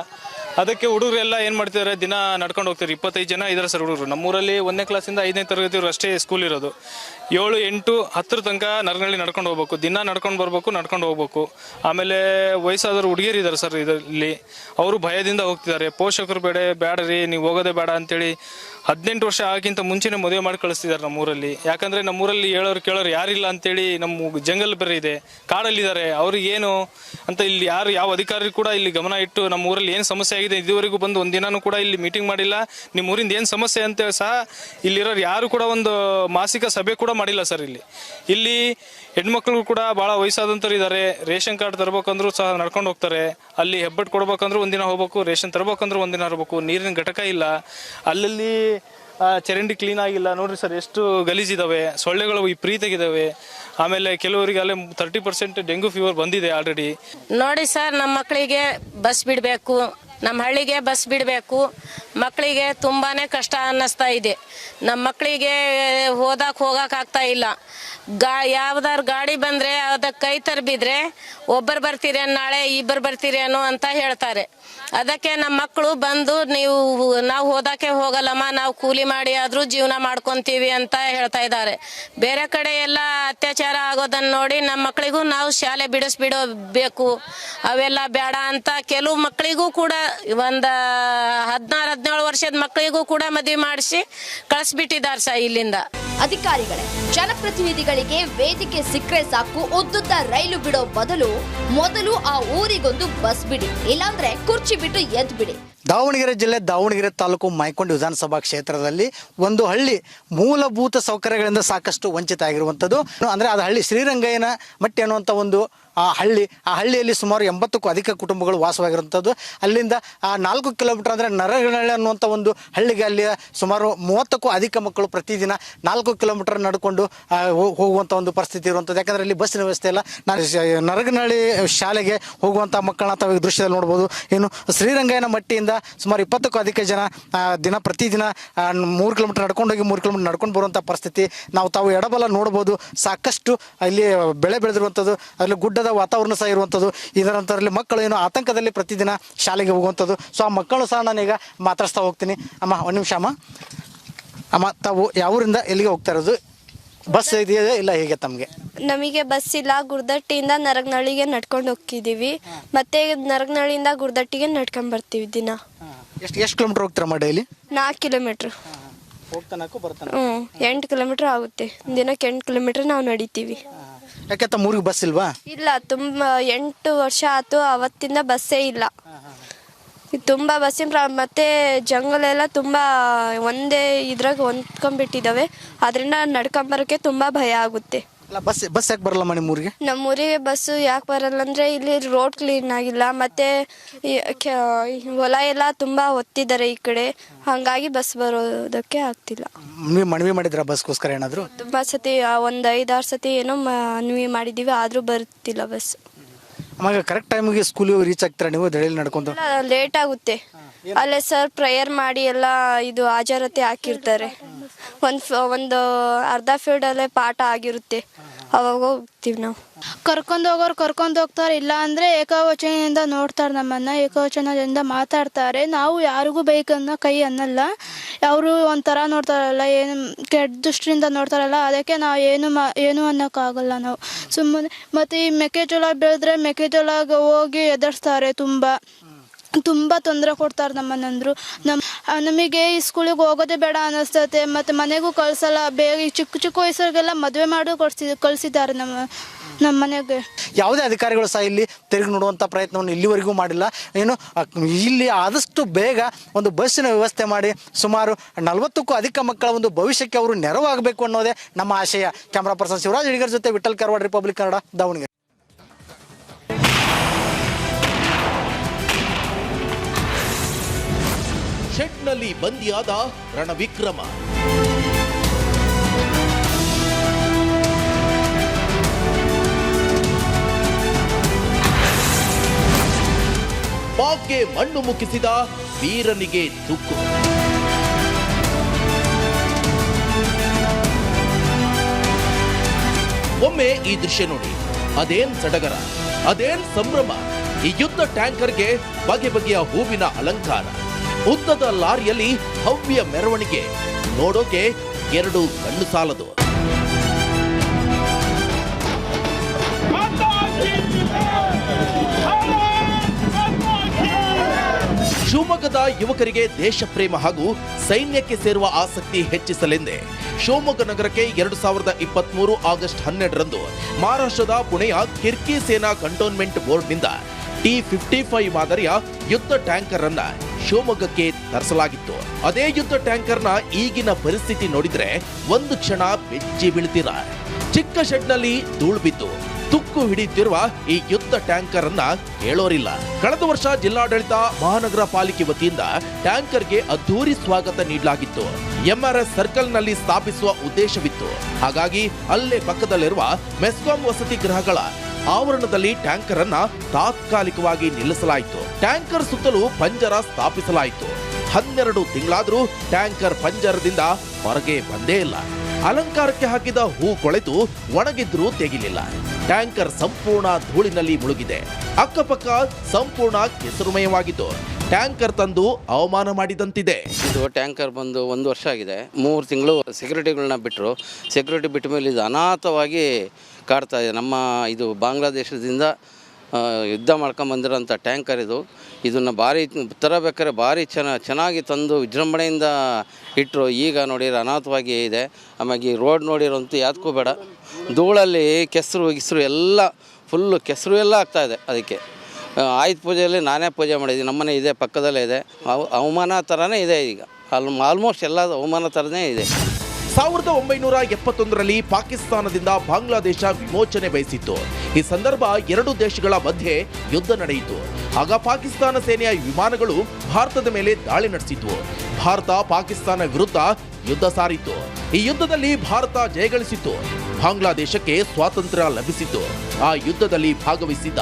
ಅದಕ್ಕೆ ಹುಡುಗರೆಲ್ಲ ಏನು ಮಾಡ್ತಿದ್ದಾರೆ, ದಿನ ನಡ್ಕೊಂಡು ಹೋಗ್ತಾರೆ. 25 ಜನ ಇದ್ದಾರೆ ಸರ್ ಹುಡುಗರು. ನಮ್ಮೂರಲ್ಲಿ 1ನೇ ಕ್ಲಾಸಿಂದ 5ನೇ ತರಗತಿಯವರು ಅಷ್ಟೇ ಸ್ಕೂಲ್ ಇರೋದು. 7, 8, 10 ತನಕ ನರಗನಹಳ್ಳಿ ನಡ್ಕೊಂಡು ಹೋಗ್ಬೇಕು. ದಿನ ನಡ್ಕೊಂಡು ಬರಬೇಕು, ನಡ್ಕೊಂಡು ಹೋಗ್ಬೇಕು. ಆಮೇಲೆ ವಯಸ್ಸಾದವರು ಹುಡುಗಿಯರು ಇದ್ದಾರೆ ಸರ್ ಇದರಲ್ಲಿ. ಅವರು ಭಯದಿಂದ ಹೋಗ್ತಿದ್ದಾರೆ. ಪೋಷಕರು ಬೇಡ್ರಿ, ನೀವು ಹೋಗೋದೇ ಬೇಡ ಅಂತೇಳಿ 18 ವರ್ಷ ಆಗಿಂತ ಮುಂಚೆನೇ ಮದುವೆ ಮಾಡಿ ಕಳಿಸ್ತಿದ್ದಾರೆ ನಮ್ಮೂರಲ್ಲಿ. ಯಾಕಂದರೆ ನಮ್ಮೂರಲ್ಲಿ ಹೇಳೋರು ಕೇಳೋರು ಯಾರಿಲ್ಲ ಅಂತೇಳಿ, ನಮ್ಮ ಜಂಗಲ್ ಬೇರೆ ಇದೆ, ಕಾಡಲ್ಲಿದ್ದಾರೆ. ಅವ್ರಿಗೆ ಏನು ಅಂತ ಇಲ್ಲಿ ಯಾವ ಅಧಿಕಾರಿ ಕೂಡ ಇಲ್ಲಿ ಗಮನ ಇಟ್ಟು ನಮ್ಮ ಊರಲ್ಲಿ ಏನು ಸಮಸ್ಯೆ ಆಗಿದೆ ಇದುವರೆಗೂ ಬಂದು ಒಂದಿನಾನು ಕೂಡ ಇಲ್ಲಿ ಮೀಟಿಂಗ್ ಮಾಡಿಲ್ಲ. ನಿಮ್ಮ ಊರಿಂದ ಏನು ಸಮಸ್ಯೆ ಅಂತೇಳಿ ಸಹ ಇಲ್ಲಿರೋರು ಯಾರು ಕೂಡ ಒಂದು ಮಾಸಿಕ ಸಭೆ ಕೂಡ ಮಾಡಿಲ್ಲ ಸರ್. ಇಲ್ಲಿ ಹೆಣ್ಮಕ್ಳು ಕೂಡ ಭಾಳ ವಯಸ್ಸಾದಂಥವ್ರು ಇದ್ದಾರೆ. ರೇಷನ್ ಕಾರ್ಡ್ ತರಬೇಕಂದ್ರೂ ಸಹ ನಡ್ಕೊಂಡು ಹೋಗ್ತಾರೆ. ಅಲ್ಲಿ ಹೆಬ್ಬಟ್ಟು ಕೊಡ್ಬೇಕಂದ್ರೂ ಒಂದಿನ ಹೋಗ್ಬೇಕು, ರೇಷನ್ ತರಬೇಕಂದ್ರೂ ಒಂದಿನ ಇರಬೇಕು. ನೀರಿನ ಘಟಕ ಇಲ್ಲ, ಅಲ್ಲಲ್ಲಿ ಚರಂಡಿ ಕ್ಲೀನ್ ಆಗಿಲ್ಲ. ನೋಡ್ರಿ ಸರ್, ಎಷ್ಟು ಗಲೀಜಿದಾವೆ, ಸೊಳ್ಳೆಗಳು ವಿಪರೀತಾಗಿದ್ದಾವೆ. ಆಮೇಲೆ ಕೆಲವರಿಗೆ ಅಲ್ಲೇ 30% ಡೆಂಗ್ಯೂ ಫೀವರ್ ಬಂದಿದೆ ಆಲ್ರೆಡಿ. ನೋಡಿ ಸರ್, ನಮ್ಮ ಮಕ್ಕಳಿಗೆ ಬಸ್ ಬಿಡಬೇಕು, ನಮ್ಮ ಹಳ್ಳಿಗೆ ಬಸ್ ಬಿಡಬೇಕು. ಮಕ್ಕಳಿಗೆ ತುಂಬಾ ಕಷ್ಟ ಅನ್ನಿಸ್ತಾ ಇದೆ. ನಮ್ಮ ಮಕ್ಕಳಿಗೆ ಹೋಗೋಕ್ಕಾಗ್ತಾ ಇಲ್ಲ. ಯಾವ್ದಾರು ಗಾಡಿ ಬಂದರೆ ಅದಕ್ಕೆ ಕೈ ತರಬಿದ್ರೆ ಒಬ್ಬರು ಬರ್ತೀರೇನು, ನಾಳೆ ಇಬ್ಬರು ಬರ್ತೀರೇನೋ ಅಂತ ಹೇಳ್ತಾರೆ. ಅದಕ್ಕೆ ನಮ್ಮ ಮಕ್ಕಳು ಬಂದು ನಾವು ಹೋದಕ್ಕೆ ಹೋಗಲ್ಲಮ್ಮ, ನಾವು ಕೂಲಿ ಮಾಡಿ ಆದರೂ ಜೀವನ ಮಾಡ್ಕೊತೀವಿ ಅಂತ ಹೇಳ್ತಾ ಇದ್ದಾರೆ. ಬೇರೆ ಕಡೆ ಎಲ್ಲ ಅತ್ಯಾಚಾರ ಆಗೋದನ್ನು ನೋಡಿ ನಮ್ಮ ಮಕ್ಕಳಿಗೂ ನಾವು ಶಾಲೆ ಬಿಡಿಸ್ಬಿಡಬೇಕು, ಅವೆಲ್ಲ ಬೇಡ ಅಂತ ಕೆಲವು ಮಕ್ಕಳಿಗೂ ಕೂಡ ಒಂದು 16-17 ವರ್ಷದ ಮಕ್ಕಳಿಗೂ ಕೂಡ ಮದುವೆ ಮಾಡಿಸಿ ಕಳಿಸ್ಬಿಟ್ಟಿದ್ದಾರೆ ಸರ್ ಇಲ್ಲಿಂದ. ಅಧಿಕಾರಿಗಳೇ, ಜನಪ್ರತಿನಿಧಿಗಳಿಗೆ ವೇದಿಕೆ ಸಿಕ್ಕರೆ ಸಾಕು, ಉದ್ದುದ್ದ ರೈಲು ಬಿಡೋ ಬದಲು ಮೊದಲು ಆ ಊರಿಗೊಂದು ಬಸ್ ಬಿಡಿ, ಇಲ್ಲಾಂದ್ರೆ ಕುರ್ಚಿ ಬಿಟ್ಟು ಎದ್ದು ಬಿಡಿ. ದಾವಣಗೆರೆ ಜಿಲ್ಲೆ ದಾವಣಗೆರೆ ತಾಲೂಕು ಮಾಯಕೊಂಡ ವಿಧಾನಸಭಾ ಕ್ಷೇತ್ರದಲ್ಲಿ ಒಂದು ಹಳ್ಳಿ ಮೂಲಭೂತ ಸೌಕರ್ಯಗಳಿಂದ ಸಾಕಷ್ಟು ವಂಚಿತ ಆಗಿರುವಂಥದ್ದು. ಅಂದರೆ ಅದು ಹಳ್ಳಿ ಶ್ರೀರಂಗಯ್ಯನ ಮಟ್ಟಿ ಅನ್ನುವಂಥ ಒಂದು ಆ ಹಳ್ಳಿಯಲ್ಲಿ ಸುಮಾರು 80ಕ್ಕೂ ಅಧಿಕ ಕುಟುಂಬಗಳು ವಾಸವಾಗಿರುವಂಥದ್ದು. ಅಲ್ಲಿಂದ 4 ಕಿಲೋಮೀಟರ್ ಅಂದರೆ ನರಗನಹಳ್ಳಿ ಅನ್ನುವಂಥ ಒಂದು ಹಳ್ಳಿಗೆ ಅಲ್ಲಿ ಸುಮಾರು 30ಕ್ಕೂ ಅಧಿಕ ಮಕ್ಕಳು ಪ್ರತಿದಿನ 4 ಕಿಲೋಮೀಟರ್ ನಡ್ಕೊಂಡು ಹೋಗುವಂಥ ಒಂದು ಪರಿಸ್ಥಿತಿ ಇರುವಂಥದ್ದು. ಯಾಕಂದರೆ ಇಲ್ಲಿ ಬಸ್ಸಿನ ವ್ಯವಸ್ಥೆ ಇಲ್ಲ. ನರಗನಹಳ್ಳಿ ಶಾಲೆಗೆ ಹೋಗುವಂಥ ಮಕ್ಕಳನ್ನ ತಾವು ಈ ದೃಶ್ಯದಲ್ಲಿ ನೋಡ್ಬೋದು. ಇನ್ನು ಶ್ರೀರಂಗಯ್ಯನ ಮಟ್ಟಿಯಿಂದ ಸುಮಾರು 20ಕ್ಕೂ ಅಧಿಕ ಜನ ಪ್ರತಿದಿನ 3 ಕಿಲೋಮೀಟರ್ ನಡ್ಕೊಂಡು ಹೋಗಿ 3 ಕಿಲೋಮೀಟರ್ ನಡ್ಕೊಂಡು ಬರುವಂಥ ಪರಿಸ್ಥಿತಿ ತಾವು ಎಡಬಲ ನೋಡ್ಬೋದು. ಸಾಕಷ್ಟು ಇಲ್ಲಿ ಬೆಳೆ ಬೆಳೆದಿರುವಂಥದ್ದು, ಅಲ್ಲಿ ಗುಡ್ಡದ ವಾತಾವರಣ ಸಹ ಇರುವಂಥದ್ದು. ಇದರ ನಂತರದಲ್ಲಿ ಮಕ್ಕಳು ಏನು ಆತಂಕದಲ್ಲಿ ಪ್ರತಿದಿನ ಶಾಲೆಗೆ ಹೋಗುವಂಥದ್ದು. ಸೊ ಆ ಮಕ್ಕಳು ಸಹ ನಾನೀಗ ಮಾತಾಡ್ಸ್ತಾ ಹೋಗ್ತೀನಿ. ಅಮ್ಮ, ಒಂದು ನಿಮಿಷ ಅಮ್ಮ, ತಾವು ಯಾವೂರಿಂದ ಎಲ್ಲಿಗೆ ಹೋಗ್ತಾ ಇರೋದು? ಬಸ್ ಇದೆಯಾ ಇಲ್ಲ ಹೇಗೆ ತಮಗೆ? ನಮಗೆ ಬಸ್ ಇಲ್ಲ. ಗುರ್ದಟ್ಟಿಯಿಂದ ನರಗನಹಳ್ಳಿಗೆ ನಡ್ಕೊಂಡು ಹೋಗ್ತಿದ್ದೀವಿ. ಮತ್ತೆ ನರಗನಹಳ್ಳಿಯಿಂದ ಗುರ್ದಟ್ಟಿಗೆ ನಡ್ಕೊಂಡು ಬರ್ತೀವಿ ದಿನ. ಎಷ್ಟು ಕಿಲೋಮೀಟರ್ ಹೋಗ್ತೀರಮ್ಮ ಡೈಲಿ? 4 ಕಿಲೋಮೀಟ್ರ್. 8 ಕಿಲೋಮೀಟರ್ ಆಗುತ್ತೆ. ದಿನಕ್ಕೆ 8 ಕಿಲೋಮೀಟರ್ ನಾವು ನಡಿತೀವಿ. ಯಾಕೆ ತಮ್ಮ ಊರಿಗೆ ಬಸ್ ಇಲ್ವಾ? ಇಲ್ಲ, ತುಂಬ 8 ವರ್ಷ ಆಯ್ತು, ಅವತ್ತಿಂದ ಬಸ್ಸೇ ಇಲ್ಲ. ತುಂಬ ಬಸ್ಸಿನ ಮತ್ತೆ ಜಂಗಲೆಲ್ಲ ತುಂಬ ಒಂದೇ ಇದ್ರಾಗ ಹೊಂದ್ಕೊಂಡ್ಬಿಟ್ಟಿದ್ದಾವೆ. ಅದರಿಂದ ನಡ್ಕೊಂಬರೋಕ್ಕೆ ತುಂಬ ಭಯ ಆಗುತ್ತೆ. ಬಸ್ ಯಾಕೆ ಬರಲ್ಲಮ್ಮ ನಿಮ್ಮೂರಿಗೆ? ನಮ್ಮೂರಿಗೆ ಬಸ್ಸು ಯಾಕೆ ಬರಲ್ಲ ಅಂದರೆ ಇಲ್ಲಿ ರೋಡ್ ಕ್ಲೀನ್ ಆಗಿಲ್ಲ, ಮತ್ತು ಹೊಲ ಎಲ್ಲ ತುಂಬ ಒತ್ತಿದ್ದಾರೆ ಈ ಕಡೆ, ಹಾಗಾಗಿ ಬಸ್ ಬರೋದಕ್ಕೆ ಆಗ್ತಿಲ್ಲ. ನೀವು ಮನವಿ ಮಾಡಿದ್ರ ಬಸ್ಗೋಸ್ಕರ ಏನಾದರೂ? ತುಂಬ ಸತಿ, ಒಂದು 5-6 ಸತಿ ಏನೋ ಮನವಿ ಮಾಡಿದ್ದೀವಿ, ಆದರೂ ಬರ್ತಿಲ್ಲ ಬಸ್. ಆಮೇಲೆ ಕರೆಕ್ಟ್ ಟೈಮಿಗೆ ಸ್ಕೂಲಿಗೆ ರೀಚ್ ಆಗ್ತೀರಾ ನೀವು ಡೈಲಿ ನಡ್ಕೊಂಡು? ಲೇಟ್ ಆಗುತ್ತೆ. ಅಲ್ಲೇ ಸರ್ ಪ್ರೇಯರ್ ಮಾಡಿ ಎಲ್ಲ ಇದು ಹಾಜರಾತಿ ಹಾಕಿರ್ತಾರೆ. ಒಂದು ಅರ್ಧ ಫೀಲ್ಡಲ್ಲೇ ಪಾಠ ಆಗಿರುತ್ತೆ. ಅವಾಗ ಹೋಗ್ತೀವಿ ನಾವು. ಕರ್ಕೊಂಡು ಹೋಗೋರು ಕರ್ಕೊಂಡು ಹೋಗ್ತಾರೆ, ಇಲ್ಲ ಅಂದರೆ ಏಕವಚನದಿಂದ ನೋಡ್ತಾರೆ, ನಮ್ಮನ್ನು ಏಕವಚನದಿಂದ ಮಾತಾಡ್ತಾರೆ. ನಾವು ಯಾರಿಗೂ ಬೇಕನ್ನೋ ಕೈ ಅನ್ನಲ್ಲ, ಅವರು ಒಂಥರ ನೋಡ್ತಾರಲ್ಲ, ಏನು ಕೆಟ್ಟ ದೃಷ್ಟಿಯಿಂದ ನೋಡ್ತಾರಲ್ಲ, ಅದಕ್ಕೆ ನಾವು ಏನು ಅನ್ನೋಕ್ಕಾಗಲ್ಲ ನಾವು ಸುಮ್ಮನೆ. ಮತ್ತು ಈ ಮೆಕ್ಕೆಜೋಳ ಬೆಳೆದ್ರೆ ಮೆಕ್ಕೆಜೋಳಗೆ ಹೋಗಿ ಎದುರಿಸ್ತಾರೆ, ತುಂಬ ತೊಂದರೆ ಕೊಡ್ತಾರೆ ನಮ್ಮನ್ನಂದ್ರು. ನಮಗೆ ಈ ಸ್ಕೂಲಿಗೆ ಹೋಗೋದೇ ಬೇಡ ಅನ್ನಿಸ್ತೈತೆ, ಮತ್ತು ಮನೆಗೂ ಕಳಿಸಲ್ಲ. ಬೇಗ ಈ ಚಿಕ್ಕ ವಯಸ್ಸಿಗೆಲ್ಲ ಮದುವೆ ಮಾಡಿ ಕಳಿಸಿದ್ದಾರೆ ನಮ್ಮ ಮನೆಗೆ. ಯಾವುದೇ ಅಧಿಕಾರಿಗಳು ಸಹ ಇಲ್ಲಿ ತಿರುಗಿ ನೋಡುವಂಥ ಪ್ರಯತ್ನವನ್ನು ಇಲ್ಲಿವರೆಗೂ ಮಾಡಿಲ್ಲ. ಏನು ಇಲ್ಲಿ ಆದಷ್ಟು ಬೇಗ ಒಂದು ಬಸ್ಸಿನ ವ್ಯವಸ್ಥೆ ಮಾಡಿ ಸುಮಾರು 40ಕ್ಕೂ ಅಧಿಕ ಮಕ್ಕಳ ಒಂದು ಭವಿಷ್ಯಕ್ಕೆ ಅವರು ನೆರವಾಗಬೇಕು ಅನ್ನೋದೇ ನಮ್ಮ ಆಶಯ. ಕ್ಯಾಮ್ರಾ ಪರ್ಸನ್ ಶಿವರಾಜ್ ಹಿಡಿಗರ್ ಜೊತೆ ವಿಠಲ್ ಕರ್ವಾಡ್, ರಿಪಬ್ಲಿಕ್ ಕನ್ನಡ, ದಾವಣಗೆರೆ. ಶೆಡ್ನಲ್ಲಿ ಬಂದಿಯಾದ ರಣವಿಕ್ರಮ. ಬಾಗ್ಗೆ ಮಣ್ಣು ಮುಕ್ಕಿಸಿದ ವೀರನಿಗೆ ತುಕ್ಕು. ಒಮ್ಮೆ ಈ ದೃಶ್ಯ ನೋಡಿ. ಅದೇನ್ ಸಡಗರ, ಅದೇನ್ ಸಂಭ್ರಮ. ಈ ಯುದ್ಧ ಟ್ಯಾಂಕರ್ಗೆ ಬಗೆ ಬಗೆಯ ಹೂವಿನ ಅಲಂಕಾರ, ಉದ್ದದ ಲಾರಿಯಲ್ಲಿ ಭವ್ಯ ಮೆರವಣಿಗೆ. ನೋಡೋಕೆ 2 ಕಣ್ಣು ಸಾಲದು. ಶಿವಮೊಗ್ಗದ ಯುವಕರಿಗೆ ದೇಶ ಪ್ರೇಮ ಹಾಗೂ ಸೈನ್ಯಕ್ಕೆ ಸೇರುವ ಆಸಕ್ತಿ ಹೆಚ್ಚಿಸಲೆಂದೇ ಶಿವಮೊಗ್ಗ ನಗರಕ್ಕೆ 2023 ಆಗಸ್ಟ್ 12ರಂದು ಮಹಾರಾಷ್ಟ್ರದ ಪುಣೆಯ ಕಿರ್ಕಿ ಸೇನಾ ಕಂಟೋನ್ಮೆಂಟ್ ಬೋರ್ಡ್ನಿಂದ T-55 ಮಾದರಿಯ ಯುದ್ಧ ಟ್ಯಾಂಕರ್ ಅನ್ನ ಶಿವಮೊಗ್ಗಕ್ಕೆ ತರಿಸಲಾಗಿತ್ತು. ಅದೇ ಯುದ್ಧ ಟ್ಯಾಂಕರ್ನ ಈಗಿನ ಪರಿಸ್ಥಿತಿ ನೋಡಿದ್ರೆ ಒಂದು ಕ್ಷಣ ಬೆಚ್ಚಿ ಬೀಳ್ತೀರ. ಚಿಕ್ಕ ಶೆಡ್ನಲ್ಲಿ ಧೂಳು ಬಿದ್ದು ತುಕ್ಕು ಹಿಡಿಯುತ್ತಿರುವ ಈ ಯುದ್ಧ ಟ್ಯಾಂಕರ್ ಅನ್ನ ಹೇಳೋರಿಲ್ಲ. ಕಳೆದ ವರ್ಷ ಜಿಲ್ಲಾಡಳಿತ ಮಹಾನಗರ ಪಾಲಿಕೆ ವತಿಯಿಂದ ಟ್ಯಾಂಕರ್ಗೆ ಅದ್ದೂರಿ ಸ್ವಾಗತ ನೀಡಲಾಗಿತ್ತು. MRS ಸರ್ಕಲ್ನಲ್ಲಿ ಸ್ಥಾಪಿಸುವ ಉದ್ದೇಶವಿತ್ತು. ಹಾಗಾಗಿ ಅಲ್ಲೇ ಪಕ್ಕದಲ್ಲಿರುವ ಮೆಸ್ಕಾಂ ವಸತಿ ಗೃಹಗಳ ಆವರಣದಲ್ಲಿ ಟ್ಯಾಂಕರ್ ಅನ್ನ ತಾತ್ಕಾಲಿಕವಾಗಿ ನಿಲ್ಲಿಸಲಾಯಿತು. ಟ್ಯಾಂಕರ್ ಸುತ್ತಲೂ ಪಂಜರ ಸ್ಥಾಪಿಸಲಾಯಿತು. 12 ತಿಂಗಳಾದರೂ ಟ್ಯಾಂಕರ್ ಪಂಜರದಿಂದ ಹೊರಗೆ ಬಂದೇ ಇಲ್ಲ. ಅಲಂಕಾರಕ್ಕೆ ಹಾಕಿದ ಹೂ ಕೊಳೆತು ಒಣಗಿದ್ರೂ ತೆಗಿಲಿಲ್ಲ. ಟ್ಯಾಂಕರ್ ಸಂಪೂರ್ಣ ಧೂಳಿನಲ್ಲಿ ಮುಳುಗಿದೆ. ಅಕ್ಕಪಕ್ಕ ಸಂಪೂರ್ಣ ಕೆಸರುಮಯವಾಗಿದ್ದು ಟ್ಯಾಂಕರ್ ತಂದು ಅವಮಾನ ಮಾಡಿದಂತಿದೆ. ಇದು ಟ್ಯಾಂಕರ್ ಬಂದು 1 ವರ್ಷ ಆಗಿದೆ. 3 ತಿಂಗಳು ಸೆಕ್ಯೂರಿಟಿಗಳನ್ನ ಬಿಟ್ಟರು. ಸೆಕ್ಯೂರಿಟಿ ಬಿಟ್ಟ ಮೇಲೆ ಇದು ಅನಾಥವಾಗಿ ಕಾಡ್ತಾ ಇದೆ. ಇದು ಬಾಂಗ್ಲಾದೇಶದಿಂದ ಯುದ್ಧ ಮಾಡ್ಕೊಂಬಂದಿರೋಂಥ ಟ್ಯಾಂಕರ್ ಇದು. ಇದನ್ನು ಭಾರಿ ತರಬೇಕಾದ್ರೆ ಭಾರಿ ಚೆನ್ನಾಗಿ ತಂದು ವಿಜೃಂಭಣೆಯಿಂದ ಇಟ್ಟರು. ಈಗ ನೋಡಿದ್ರೆ ಅನಾಥವಾಗಿ ಇದೆ. ಆಮೇಲೆ ಈ ರೋಡ್ ನೋಡಿರೋಂತೂ ಯಾವ್ದಕ್ಕೂ ಬೇಡ. ಧೂಳಲ್ಲಿ ಕೆಸರು ಎಲ್ಲ ಫುಲ್ಲು ಕೆಸರು ಎಲ್ಲ ಆಗ್ತಾಯಿದೆ. ಅದಕ್ಕೆ ಆಯುಧ ಪೂಜೆಯಲ್ಲಿ ನಾನೇ ಪೂಜೆ ಮಾಡಿದ್ದೀನಿ. ನಮ್ಮನೆ ಇದೆ, ಪಕ್ಕದಲ್ಲೇ ಇದೆ. ಅವಮಾನ ಥರನೇ ಇದೆ. ಈಗ ಆಲ್ಮೋಸ್ಟ್ ಎಲ್ಲ ಅವಮಾನ ಥರನೇ ಇದೆ. 1971ರಲ್ಲಿ ಪಾಕಿಸ್ತಾನದಿಂದ ಬಾಂಗ್ಲಾದೇಶ ವಿಮೋಚನೆ ಬಯಸಿತ್ತು. ಈ ಸಂದರ್ಭ 2 ದೇಶಗಳ ಮಧ್ಯೆ ಯುದ್ಧ ನಡೆಯಿತು. ಆಗ ಪಾಕಿಸ್ತಾನ ಸೇನೆಯ ವಿಮಾನಗಳು ಭಾರತದ ಮೇಲೆ ದಾಳಿ ನಡೆಸಿದ್ವು. ಭಾರತ ಪಾಕಿಸ್ತಾನ ವಿರುದ್ಧ ಯುದ್ಧ ಸಾರಿತು. ಈ ಯುದ್ಧದಲ್ಲಿ ಭಾರತ ಜಯಗಳಿಸಿತು. ಬಾಂಗ್ಲಾದೇಶಕ್ಕೆ ಸ್ವಾತಂತ್ರ್ಯ ಲಭಿಸಿತು. ಆ ಯುದ್ಧದಲ್ಲಿ ಭಾಗವಹಿಸಿದ್ದ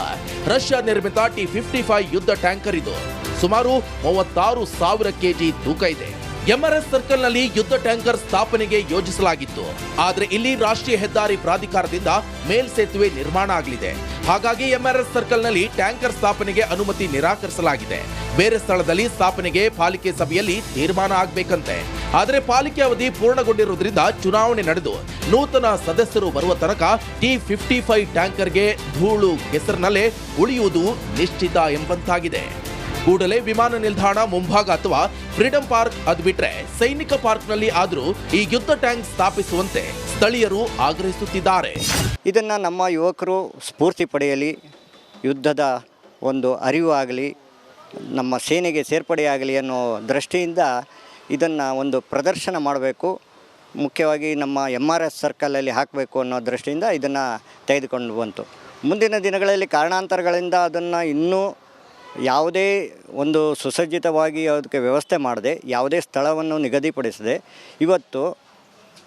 ರಷ್ಯಾ ನಿರ್ಮಿತ T-55 ಯುದ್ಧ ಟ್ಯಾಂಕರ್ ಇದು. ಸುಮಾರು 36,000 kg ತೂಕ ಇದೆ. MRS ಸರ್ಕಲ್ನಲ್ಲಿ ಯುದ್ಧ ಟ್ಯಾಂಕರ್ ಸ್ಥಾಪನೆಗೆ ಯೋಜಿಸಲಾಗಿತ್ತು. ಆದರೆ ಇಲ್ಲಿ ರಾಷ್ಟ್ರೀಯ ಹೆದ್ದಾರಿ ಪ್ರಾಧಿಕಾರದಿಂದ ಮೇಲ್ಸೇತುವೆ ನಿರ್ಮಾಣ ಆಗಲಿದೆ. ಹಾಗಾಗಿ MRS ಸರ್ಕಲ್ನಲ್ಲಿ ಟ್ಯಾಂಕರ್ ಸ್ಥಾಪನೆಗೆ ಅನುಮತಿ ನಿರಾಕರಿಸಲಾಗಿದೆ. ಬೇರೆ ಸ್ಥಳದಲ್ಲಿ ಸ್ಥಾಪನೆಗೆ ಪಾಲಿಕೆ ಸಭೆಯಲ್ಲಿ ತೀರ್ಮಾನ ಆಗಬೇಕಂತೆ. ಆದರೆ ಪಾಲಿಕೆ ಅವಧಿ ಪೂರ್ಣಗೊಂಡಿರುವುದರಿಂದ ಚುನಾವಣೆ ನಡೆದು ನೂತನ ಸದಸ್ಯರು ಬರುವ ತನಕ T-55 ಟ್ಯಾಂಕರ್ಗೆ ಧೂಳು ಕೆಸರಿನಲ್ಲೇ ಉಳಿಯುವುದು ನಿಶ್ಚಿತ ಎಂಬಂತಾಗಿದೆ. ಕೂಡಲೇ ವಿಮಾನ ನಿಲ್ದಾಣ ಮುಂಭಾಗ ಅಥವಾ ಫ್ರೀಡಂ ಪಾರ್ಕ್ ಅದು ಬಿಟ್ರೆ ಸೈನಿಕ ಪಾರ್ಕ್ನಲ್ಲಿ ಆದರೂ ಈ ಯುದ್ಧ ಟ್ಯಾಂಕ್ ಸ್ಥಾಪಿಸುವಂತೆ ಸ್ಥಳೀಯರು ಆಗ್ರಹಿಸುತ್ತಿದ್ದಾರೆ. ಇದನ್ನು ನಮ್ಮ ಯುವಕರು ಸ್ಫೂರ್ತಿ ಪಡೆಯಲಿ, ಯುದ್ಧದ ಒಂದು ಅರಿವು ಆಗಲಿ, ನಮ್ಮ ಸೇನೆಗೆ ಸೇರ್ಪಡೆಯಾಗಲಿ ಅನ್ನೋ ದೃಷ್ಟಿಯಿಂದ ಇದನ್ನು ಒಂದು ಪ್ರದರ್ಶನ ಮಾಡಬೇಕು. ಮುಖ್ಯವಾಗಿ ನಮ್ಮ MRS ಸರ್ಕಲಲ್ಲಿ ಹಾಕಬೇಕು ಅನ್ನೋ ದೃಷ್ಟಿಯಿಂದ ಇದನ್ನು ತೆಗೆದುಕೊಂಡು ಬಂತು. ಮುಂದಿನ ದಿನಗಳಲ್ಲಿ ಕಾರಣಾಂತರಗಳಿಂದ ಅದನ್ನು ಇನ್ನೂ ಯಾವುದೇ ಒಂದು ಸುಸಜ್ಜಿತವಾಗಿ ಅದಕ್ಕೆ ವ್ಯವಸ್ಥೆ ಮಾಡದೆ, ಯಾವುದೇ ಸ್ಥಳವನ್ನು ನಿಗದಿಪಡಿಸದೆ ಇವತ್ತು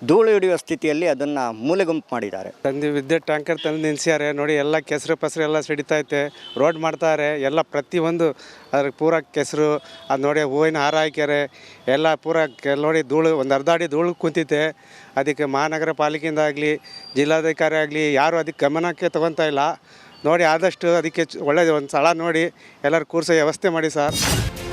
ಧೂಳು ಹಿಡಿಯುವ ಸ್ಥಿತಿಯಲ್ಲಿ ಅದನ್ನು ಮೂಲೆಗುಂಪು ಮಾಡಿದ್ದಾರೆ. ತಂದು ವಿದ್ಯುತ್ ಟ್ಯಾಂಕರ್ ತಂದು ನಿಲ್ಲಿಸ್ಯಾರೆ ನೋಡಿ, ಎಲ್ಲ ಕೆಸರು ಪಸರು ಎಲ್ಲ ಸಿಡಿತೈತೆ, ರೋಡ್ ಮಾಡ್ತಾರೆ, ಎಲ್ಲ ಪ್ರತಿಯೊಂದು ಅದ್ರ ಪೂರ ಕೆಸರು ಅದು ನೋಡಿ, ಹೂವಿನ ಹಾರ ಹಾಕ್ಯಾರೆ, ಎಲ್ಲ ಪೂರ ನೋಡಿ ಧೂಳು, ಒಂದು ಅರ್ಧ ಅಡಿ ಧೂಳು ಕುಂತಿದೆ. ಅದಕ್ಕೆ ಮಹಾನಗರ ಪಾಲಿಕೆಯಿಂದ ಆಗಲಿ ಜಿಲ್ಲಾಧಿಕಾರಿ ಆಗಲಿ ಯಾರು ಅದಕ್ಕೆ ಗಮನಕ್ಕೆ ತೊಗೊತಾ ಇಲ್ಲ ನೋಡಿ. ಆದಷ್ಟು ಅದಕ್ಕೆ ಒಳ್ಳೆಯದು ಒಂದು ಸ್ಥಳ ನೋಡಿ ಎಲ್ಲರೂ ಕೂರಿಸೋ ವ್ಯವಸ್ಥೆ ಮಾಡಿ ಸರ್.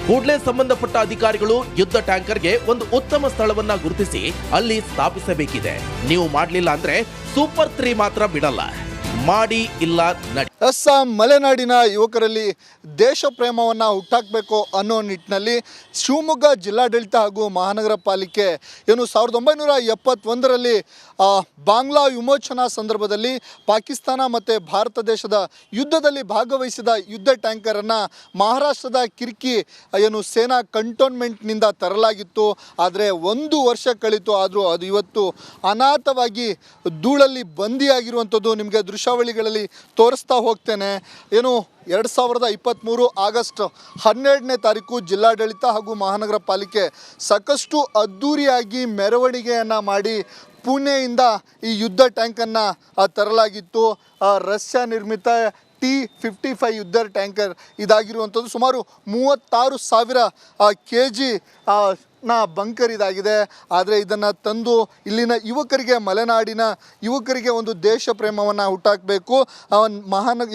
ಕೂಡಲೇ ಸಂಬಂಧಪಟ್ಟ ಅಧಿಕಾರಿಗಳು ಯುದ್ಧ ಟ್ಯಾಂಕರ್ಗೆ ಒಂದು ಉತ್ತಮ ಸ್ಥಳವನ್ನ ಗುರುತಿಸಿ ಅಲ್ಲಿ ಸ್ಥಾಪಿಸಬೇಕಿದೆ. ನೀವು ಮಾಡಲಿಲ್ಲ ಅಂದ್ರೆ ಸೂಪರ್ 3 ಮಾತ್ರ ಬಿಡಲ್ಲ. ಮಾಡಿ ಇಲ್ಲ ನಡಿ. ಮಲೆನಾಡಿನ ಯುವಕರಲ್ಲಿ ದೇಶ ಪ್ರೇಮವನ್ನು ಹುಟ್ಟಾಕಬೇಕು ಅನ್ನೋ ನಿಟ್ಟಿನಲ್ಲಿ ಶಿವಮೊಗ್ಗ ಜಿಲ್ಲಾಡಳಿತ ಹಾಗೂ ಮಹಾನಗರ ಪಾಲಿಕೆ ಏನು 1971ರಲ್ಲಿ ಬಾಂಗ್ಲಾ ವಿಮೋಚನಾ ಸಂದರ್ಭದಲ್ಲಿ ಪಾಕಿಸ್ತಾನ ಮತ್ತು ಭಾರತ ದೇಶದ ಯುದ್ಧದಲ್ಲಿ ಭಾಗವಹಿಸಿದ ಯುದ್ಧ ಟ್ಯಾಂಕರನ್ನು ಮಹಾರಾಷ್ಟ್ರದ ಕಿರ್ಕಿ ಏನು ಸೇನಾ ಕಂಟೋನ್ಮೆಂಟ್ನಿಂದ ತರಲಾಗಿತ್ತು. ಆದರೆ 1 ವರ್ಷ ಕಳೀತು, ಆದರೂ ಅದು ಇವತ್ತು ಅನಾಥವಾಗಿ ಧೂಳಲ್ಲಿ ಬಂದಿಯಾಗಿರುವಂಥದ್ದು ನಿಮಗೆ ದೃಶ್ಯಾವಳಿಗಳಲ್ಲಿ ತೋರಿಸ್ತಾ ಹೋಗ್ತೇನೆ. ಏನು 2023 ಆಗಸ್ಟ್ 12ನೇ ತಾರೀಕು ಜಿಲ್ಲಾಡಳಿತ ಹಾಗೂ ಮಹಾನಗರ ಪಾಲಿಕೆ ಸಾಕಷ್ಟು ಅದ್ಧೂರಿಯಾಗಿ ಮೆರವಣಿಗೆಯನ್ನು ಮಾಡಿ ಪುಣೆಯಿಂದ ಈ ಯುದ್ಧ ಟ್ಯಾಂಕನ್ನು ತರಲಾಗಿತ್ತು. ರಷ್ಯಾ ನಿರ್ಮಿತ T-55 ಯುದ್ಧ ಟ್ಯಾಂಕರ್ ಇದಾಗಿರುವಂಥದ್ದು. ಸುಮಾರು 36,000 kg ಬಂಕರ್ ಇದಾಗಿದೆ. ಆದರೆ ಇದನ್ನು ತಂದು ಇಲ್ಲಿನ ಯುವಕರಿಗೆ, ಮಲೆನಾಡಿನ ಯುವಕರಿಗೆ ಒಂದು ದೇಶ ಪ್ರೇಮವನ್ನು ಹುಟ್ಟಾಕಬೇಕು,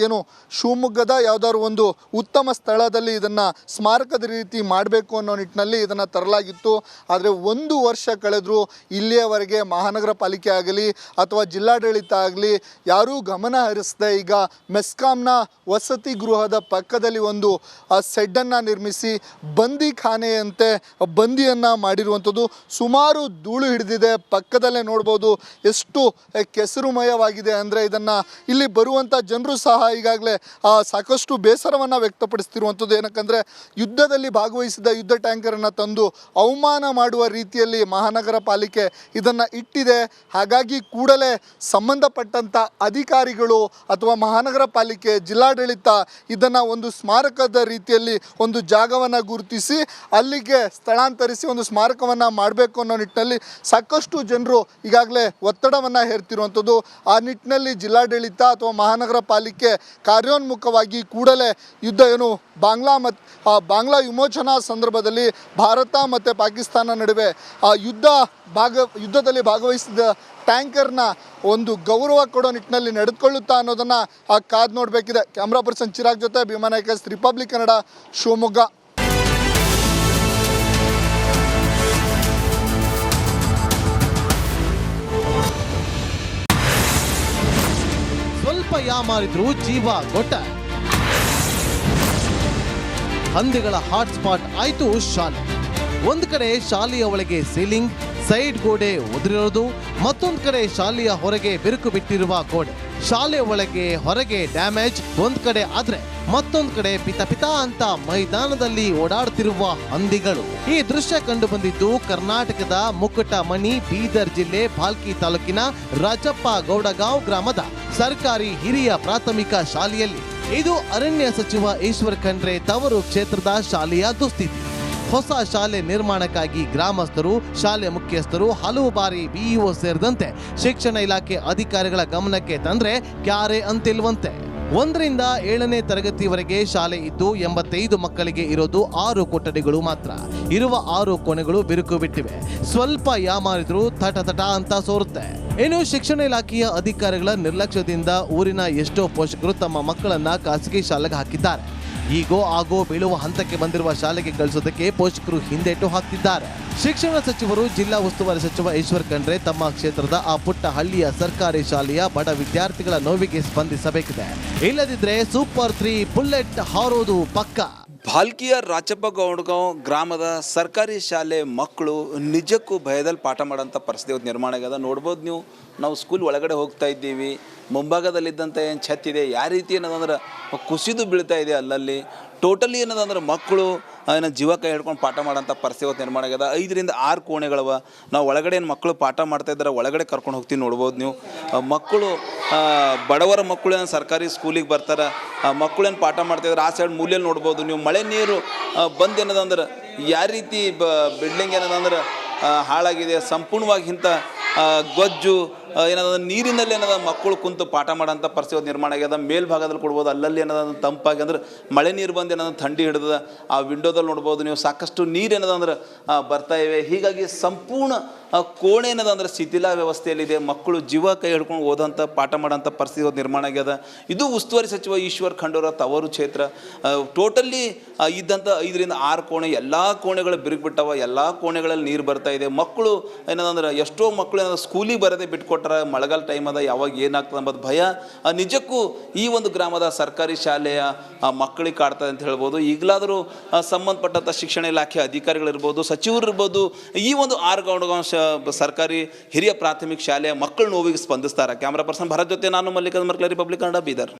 ಏನು ಶಿವಮೊಗ್ಗದ ಯಾವುದಾದ್ರು ಒಂದು ಉತ್ತಮ ಸ್ಥಳದಲ್ಲಿ ಇದನ್ನು ಸ್ಮಾರಕದ ರೀತಿ ಮಾಡಬೇಕು ಅನ್ನೋ ನಿಟ್ಟಿನಲ್ಲಿ ಇದನ್ನು ತರಲಾಗಿತ್ತು. ಆದರೆ 1 ವರ್ಷ ಕಳೆದರೂ ಇಲ್ಲಿಯವರೆಗೆ ಮಹಾನಗರ ಪಾಲಿಕೆ ಆಗಲಿ ಅಥವಾ ಜಿಲ್ಲಾಡಳಿತ ಆಗಲಿ ಯಾರೂ ಗಮನ ಹರಿಸದೆ ಈಗ ಮೆಸ್ಕಾಂನ ವಸತಿ ಗೃಹದ ಪಕ್ಕದಲ್ಲಿ ಒಂದು ಸೆಡ್ಡನ್ನು ನಿರ್ಮಿಸಿ ಬಂದಿಖಾನೆಯಂತೆ ಬಂದಿಯನ್ನು ಮಾಡಿರುವಂಥದ್ದು. ಸುಮಾರು ಧೂಳು ಹಿಡಿದಿದೆ, ಪಕ್ಕದಲ್ಲೇ ನೋಡ್ಬೋದು ಎಷ್ಟು ಕೆಸರುಮಯವಾಗಿದೆ. ಅಂದರೆ ಇದನ್ನು ಇಲ್ಲಿ ಬರುವಂಥ ಜನರು ಸಹ ಈಗಾಗಲೇ ಸಾಕಷ್ಟು ಬೇಸರವನ್ನು ವ್ಯಕ್ತಪಡಿಸ್ತಿರುವಂಥದ್ದು. ಏನಕ್ಕಂದರೆ ಯುದ್ಧದಲ್ಲಿ ಭಾಗವಹಿಸಿದ ಯುದ್ಧ ಟ್ಯಾಂಕರನ್ನು ತಂದು ಅವಮಾನ ಮಾಡುವ ರೀತಿಯಲ್ಲಿ ಮಹಾನಗರ ಪಾಲಿಕೆ ಇದನ್ನು ಇಟ್ಟಿದೆ. ಹಾಗಾಗಿ ಕೂಡಲೇ ಸಂಬಂಧಪಟ್ಟಂಥ ಅಧಿಕಾರಿಗಳು ಅಥವಾ ಮಹಾನಗರ ಪಾಲಿಕೆ, ಜಿಲ್ಲಾಡಳಿತ ಇದನ್ನು ಒಂದು ಸ್ಮಾರಕದ ರೀತಿಯಲ್ಲಿ ಒಂದು ಜಾಗವನ್ನು ಗುರುತಿಸಿ ಅಲ್ಲಿಗೆ ಸ್ಥಳಾಂತರಿಸಿ ಒಂದು ಸ್ಮಾರಕವನ್ನು ಮಾಡಬೇಕು ಅನ್ನೋ ನಿಟ್ಟಿನಲ್ಲಿ ಸಾಕಷ್ಟು ಜನರು ಈಗಾಗಲೇ ಒತ್ತಡವನ್ನು ಹೇರ್ತಿರುವಂಥದ್ದು. ಆ ನಿಟ್ಟಿನಲ್ಲಿ ಜಿಲ್ಲಾಡಳಿತ ಅಥವಾ ಮಹಾನಗರ ಪಾಲಿಕೆ ಕಾರ್ಯೋನ್ಮುಖವಾಗಿ ಕೂಡಲೇ ಏನು ಬಾಂಗ್ಲಾ ವಿಮೋಚನಾ ಸಂದರ್ಭದಲ್ಲಿ ಭಾರತ ಮತ್ತು ಪಾಕಿಸ್ತಾನ ನಡುವೆ ಯುದ್ಧದಲ್ಲಿ ಭಾಗವಹಿಸಿದ ಟ್ಯಾಂಕರ್ನ ಒಂದು ಗೌರವ ಕೊಡೋ ನಿಟ್ಟಿನಲ್ಲಿ ನಡೆದುಕೊಳ್ಳುತ್ತಾ ಅನ್ನೋದನ್ನು ಕಾದು ನೋಡಬೇಕಿದೆ. ಕ್ಯಾಮ್ರಾ ಪರ್ಸನ್ ಚಿರಾಗ್ ಜೊತೆ ಭೀಮಾನಾಯ್ಕ, ರಿಪಬ್ಲಿಕ್ ಕನ್ನಡ, ಶಿವಮೊಗ್ಗ. ಸ್ವಲ್ಪ ಯಾಮಾರಿದ್ರು ಜೀವ ಗೊಟ್ಟ. ಹಂದಿಗಳ ಹಾಟ್ಸ್ಪಾಟ್ ಆಯ್ತು ಶಾಲೆ. ಒಂದ್ ಕಡೆ ಶಾಲೆಯ ಒಳಗೆ ಸೀಲಿಂಗ್, ಸೈಡ್ ಗೋಡೆ ಉದುರಿರೋದು, ಮತ್ತೊಂದು ಕಡೆ ಶಾಲೆಯ ಹೊರಗೆ ಬಿರುಕು ಬಿಟ್ಟಿರುವ ಗೋಡೆ. ಶಾಲೆ ಒಳಗೆ ಹೊರಗೆ ಡ್ಯಾಮೇಜ್ ಒಂದ್ ಕಡೆ ಆದ್ರೆ ಮತ್ತೊಂದ್ ಕಡೆ ಪಿತ ಅಂತ ಮೈದಾನದಲ್ಲಿ ಓಡಾಡ್ತಿರುವ ಹಂದಿಗಳು. ಈ ದೃಶ್ಯ ಕಂಡು ಬಂದಿದ್ದು ಕರ್ನಾಟಕದ ಮುಕುಟಮಣಿ, ಬೀದರ್ ಜಿಲ್ಲೆ ಭಾಲ್ಕಿ ತಾಲೂಕಿನ ರಾಜಪ್ಪ ಗೌಡಗಾಂವ್ ಗ್ರಾಮದ ಸರ್ಕಾರಿ ಹಿರಿಯ ಪ್ರಾಥಮಿಕ ಶಾಲೆಯಲ್ಲಿ. ಇದು ಅರಣ್ಯ ಸಚಿವ ಈಶ್ವರ್ ಖಂಡ್ರೆ ತವರು ಕ್ಷೇತ್ರದ ಶಾಲೆಯ ದುಸ್ಥಿತಿ. ಹೊಸ ಶಾಲೆ ನಿರ್ಮಾಣಕ್ಕಾಗಿ ಗ್ರಾಮಸ್ಥರು, ಶಾಲೆ ಮುಖ್ಯಸ್ಥರು ಹಲವು ಬಾರಿ ಬಿಇಒ ಸೇರಿದಂತೆ ಶಿಕ್ಷಣ ಇಲಾಖೆ ಅಧಿಕಾರಿಗಳ ಗಮನಕ್ಕೆ ತಂದ್ರೆ ಕ್ಯಾರೆ ಅಂತಿಲ್ವಂತೆ. 1ರಿಂದ 7ನೇ ತರಗತಿವರೆಗೆ ಶಾಲೆ ಇದ್ದು 85 ಮಕ್ಕಳಿಗೆ ಇರೋದು 6 ಕೊಠಡಿಗಳು ಮಾತ್ರ. ಇರುವ 6 ಕೋಣೆಗಳು ಬಿರುಕು ಬಿಟ್ಟಿವೆ. ಸ್ವಲ್ಪ ಯಾಮಾರಿದ್ರು ತಟ ಅಂತ ಸೋರುತ್ತೆ. ಇನ್ನು ಶಿಕ್ಷಣ ಇಲಾಖೆಯ ಅಧಿಕಾರಿಗಳ ನಿರ್ಲಕ್ಷ್ಯದಿಂದ ಊರಿನ ಎಷ್ಟೋ ಪೋಷಕರು ತಮ್ಮ ಮಕ್ಕಳನ್ನ ಖಾಸಗಿ ಶಾಲೆಗೆ ಹಾಕಿದ್ದಾರೆ. ಈಗೋ ಆಗೋ ಬೀಳುವ ಹಂತಕ್ಕೆ ಬಂದಿರುವ ಶಾಲೆಗೆ ಕಳಿಸೋದಕ್ಕೆ ಪೋಷಕರು ಹಿಂದೇಟು ಹಾಕ್ತಿದ್ದಾರೆ. ಶಿಕ್ಷಣ ಸಚಿವರು, ಜಿಲ್ಲಾ ಉಸ್ತುವಾರಿ ಸಚಿವ ಈಶ್ವರ್ ಖಂಡ್ರೆ ತಮ್ಮ ಕ್ಷೇತ್ರದ ಆ ಪುಟ್ಟ ಹಳ್ಳಿಯ ಸರ್ಕಾರಿ ಶಾಲೆಯ ಬಡ ವಿದ್ಯಾರ್ಥಿಗಳ ನೋವಿಗೆ ಸ್ಪಂದಿಸಬೇಕಿದೆ. ಇಲ್ಲದಿದ್ರೆ ಸೂಪರ್ 3 ಬುಲೆಟ್ ಹಾರೋದು ಪಕ್ಕ. ಭಾಲ್ಕಿಯ ರಾಚಪ್ಪ ಗೌಡಗಾಂವ್ ಗ್ರಾಮದ ಸರ್ಕಾರಿ ಶಾಲೆ ಮಕ್ಕಳು ನಿಜಕ್ಕೂ ಭಯದಲ್ಲಿ ಪಾಠ ಮಾಡೋಂಥ ಪರಿಸ್ಥಿತಿ ಇವತ್ತು ನಿರ್ಮಾಣ ಆಗ್ಯದ. ನೋಡ್ಬೋದು ನಾವು ಸ್ಕೂಲ್ ಒಳಗಡೆ ಹೋಗ್ತಾ ಇದ್ದೀವಿ, ಮುಂಭಾಗದಲ್ಲಿದ್ದಂಥ ಏನು ಛತ್ತಿದೆ ಯಾವ ರೀತಿ ಏನದಂದ್ರೆ ಕುಸಿದು ಬೀಳ್ತಾ ಇದೆ. ಅಲ್ಲಲ್ಲಿ ಟೋಟಲಿ ಏನದಂದ್ರೆ ಮಕ್ಕಳು ಏನೋ ಜೀವ ಕೈ ಹಿಡ್ಕೊಂಡು ಪಾಠ ಮಾಡೋಂಥ ಪರಿಸ್ಥಿತಿ ಇವತ್ತು ನಿರ್ಮಾಣ ಆಗ್ಯದ. 5ರಿಂದ 6 ಕೋಣೆಗಳವ. ನಾವು ಒಳಗಡೆ ಏನು ಮಕ್ಕಳು ಪಾಠ ಮಾಡ್ತಾಯಿದ್ದಾರೆ, ಒಳಗಡೆ ಕರ್ಕೊಂಡು ಹೋಗ್ತೀವಿ. ನೋಡ್ಬೋದು ನೀವು ಮಕ್ಕಳು, ಬಡವರ ಮಕ್ಕಳು ಏನು ಸರ್ಕಾರಿ ಸ್ಕೂಲಿಗೆ ಬರ್ತಾರೆ, ಮಕ್ಕಳೇನು ಪಾಠ ಮಾಡ್ತಾಯಿದ್ದಾರೆ. ಆ ಸೈಡ್ ಮೂಲೆಯಲ್ಲಿ ನೋಡ್ಬೋದು ನೀವು ಮಳೆ ನೀರು ಬಂದು ಏನದಂದ್ರೆ ಯಾವ ರೀತಿ ಬಿಲ್ಡಿಂಗ್ ಏನದಂದ್ರೆ ಹಾಳಾಗಿದೆ. ಸಂಪೂರ್ಣವಾಗಿ ಇಂಥ ಗೊಜ್ಜು ಏನದ ನೀರಿನಲ್ಲಿ ಏನದ ಮಕ್ಕಳು ಕುಂತು ಪಾಠ ಮಾಡೋಂಥ ಪರಿಸ್ಥಿತಿ ನಿರ್ಮಾಣ ಆಗ್ಯದ. ಮೇಲ್ಭಾಗದಲ್ಲಿ ಕೊಡ್ಬೋದು, ಅಲ್ಲಲ್ಲಿ ಏನದ ತಂಪಾಗಿ ಅಂದ್ರೆ ಮಳೆ ನೀರು ಬಂದು ಏನದ ಥಂಡಿ ಹಿಡಿದ ಆ ವಿಂಡೋದಲ್ಲಿ ನೋಡ್ಬೋದು ನೀವು, ಸಾಕಷ್ಟು ನೀರು ಏನದ ಅಂದ್ರೆ ಬರ್ತಾ ಇವೆ. ಹೀಗಾಗಿ ಸಂಪೂರ್ಣ ಕೋಣೆ ಏನದ ಅಂದ್ರೆ ಶಿಥಿಲ ವ್ಯವಸ್ಥೆಯಲ್ಲಿದೆ. ಮಕ್ಕಳು ಜೀವ ಕೈ ಹಿಡ್ಕೊಂಡು ಓದೋಂಥ ಪಾಠ ಮಾಡೋಂಥ ಪರಿಸ್ಥಿತಿ ನಿರ್ಮಾಣ ಆಗ್ಯದ. ಇದು ಉಸ್ತುವಾರಿ ಸಚಿವ ಈಶ್ವರ್ ಖಂಡೂರ ತವರು ಕ್ಷೇತ್ರ. ಟೋಟಲಿ ಇದ್ದಂಥ 5 ರಿಂದ 6 ಕೋಣೆ, ಎಲ್ಲ ಕೋಣೆಗಳು ಬಿರುಗ್ಬಿಟ್ಟವ, ಎಲ್ಲ ಕೋಣೆಗಳಲ್ಲಿ ನೀರು ಬರ್ತಾ ಇದೆ. ಮಕ್ಕಳು ಏನದಂದ್ರೆ ಎಷ್ಟೋ ಮಕ್ಕಳು ಏನದ ಸ್ಕೂಲಿಗೆ ಬರದೇ ಬಿಟ್ಕೊಟ್ರೆ ಮಳೆಗಾಲ ಟೈಮ್ ಅದ, ಯಾವಾಗ ಏನಾಗ್ತದೆ ಎಂಬುದು ಭಯ ನಿಜಕ್ಕೂ ಈ ಒಂದು ಗ್ರಾಮದ ಸರ್ಕಾರಿ ಶಾಲೆಯ ಮಕ್ಕಳಿಗೆ ಕಾಡ್ತದೆ ಅಂತ ಹೇಳ್ಬೋದು. ಈಗಲಾದರೂ ಸಂಬಂಧಪಟ್ಟಂಥ ಶಿಕ್ಷಣ ಇಲಾಖೆ ಅಧಿಕಾರಿಗಳಿರ್ಬೋದು, ಸಚಿವರು ಇರ್ಬೋದು, ಈ ಒಂದು ಆರ್ಗಾಂವ್ ಸರ್ಕಾರಿ ಹಿರಿಯ ಪ್ರಾಥಮಿಕ ಶಾಲೆಯ ಮಕ್ಕಳ ನೋವಿಗೆ ಸ್ಪಂದಿಸ್ತಾರೆ. ಕ್ಯಾಮ್ರಾ ಪರ್ಸನ್ ಭರತ್ ಜೊತೆ ನಾನು ಮಲ್ಲಿಕಾರ್ಜುನ್ ಮರ್ಕಲ, ರಿಪಬ್ಲಿಕ್ ಕನ್ನಡ, ಬೀದರ್.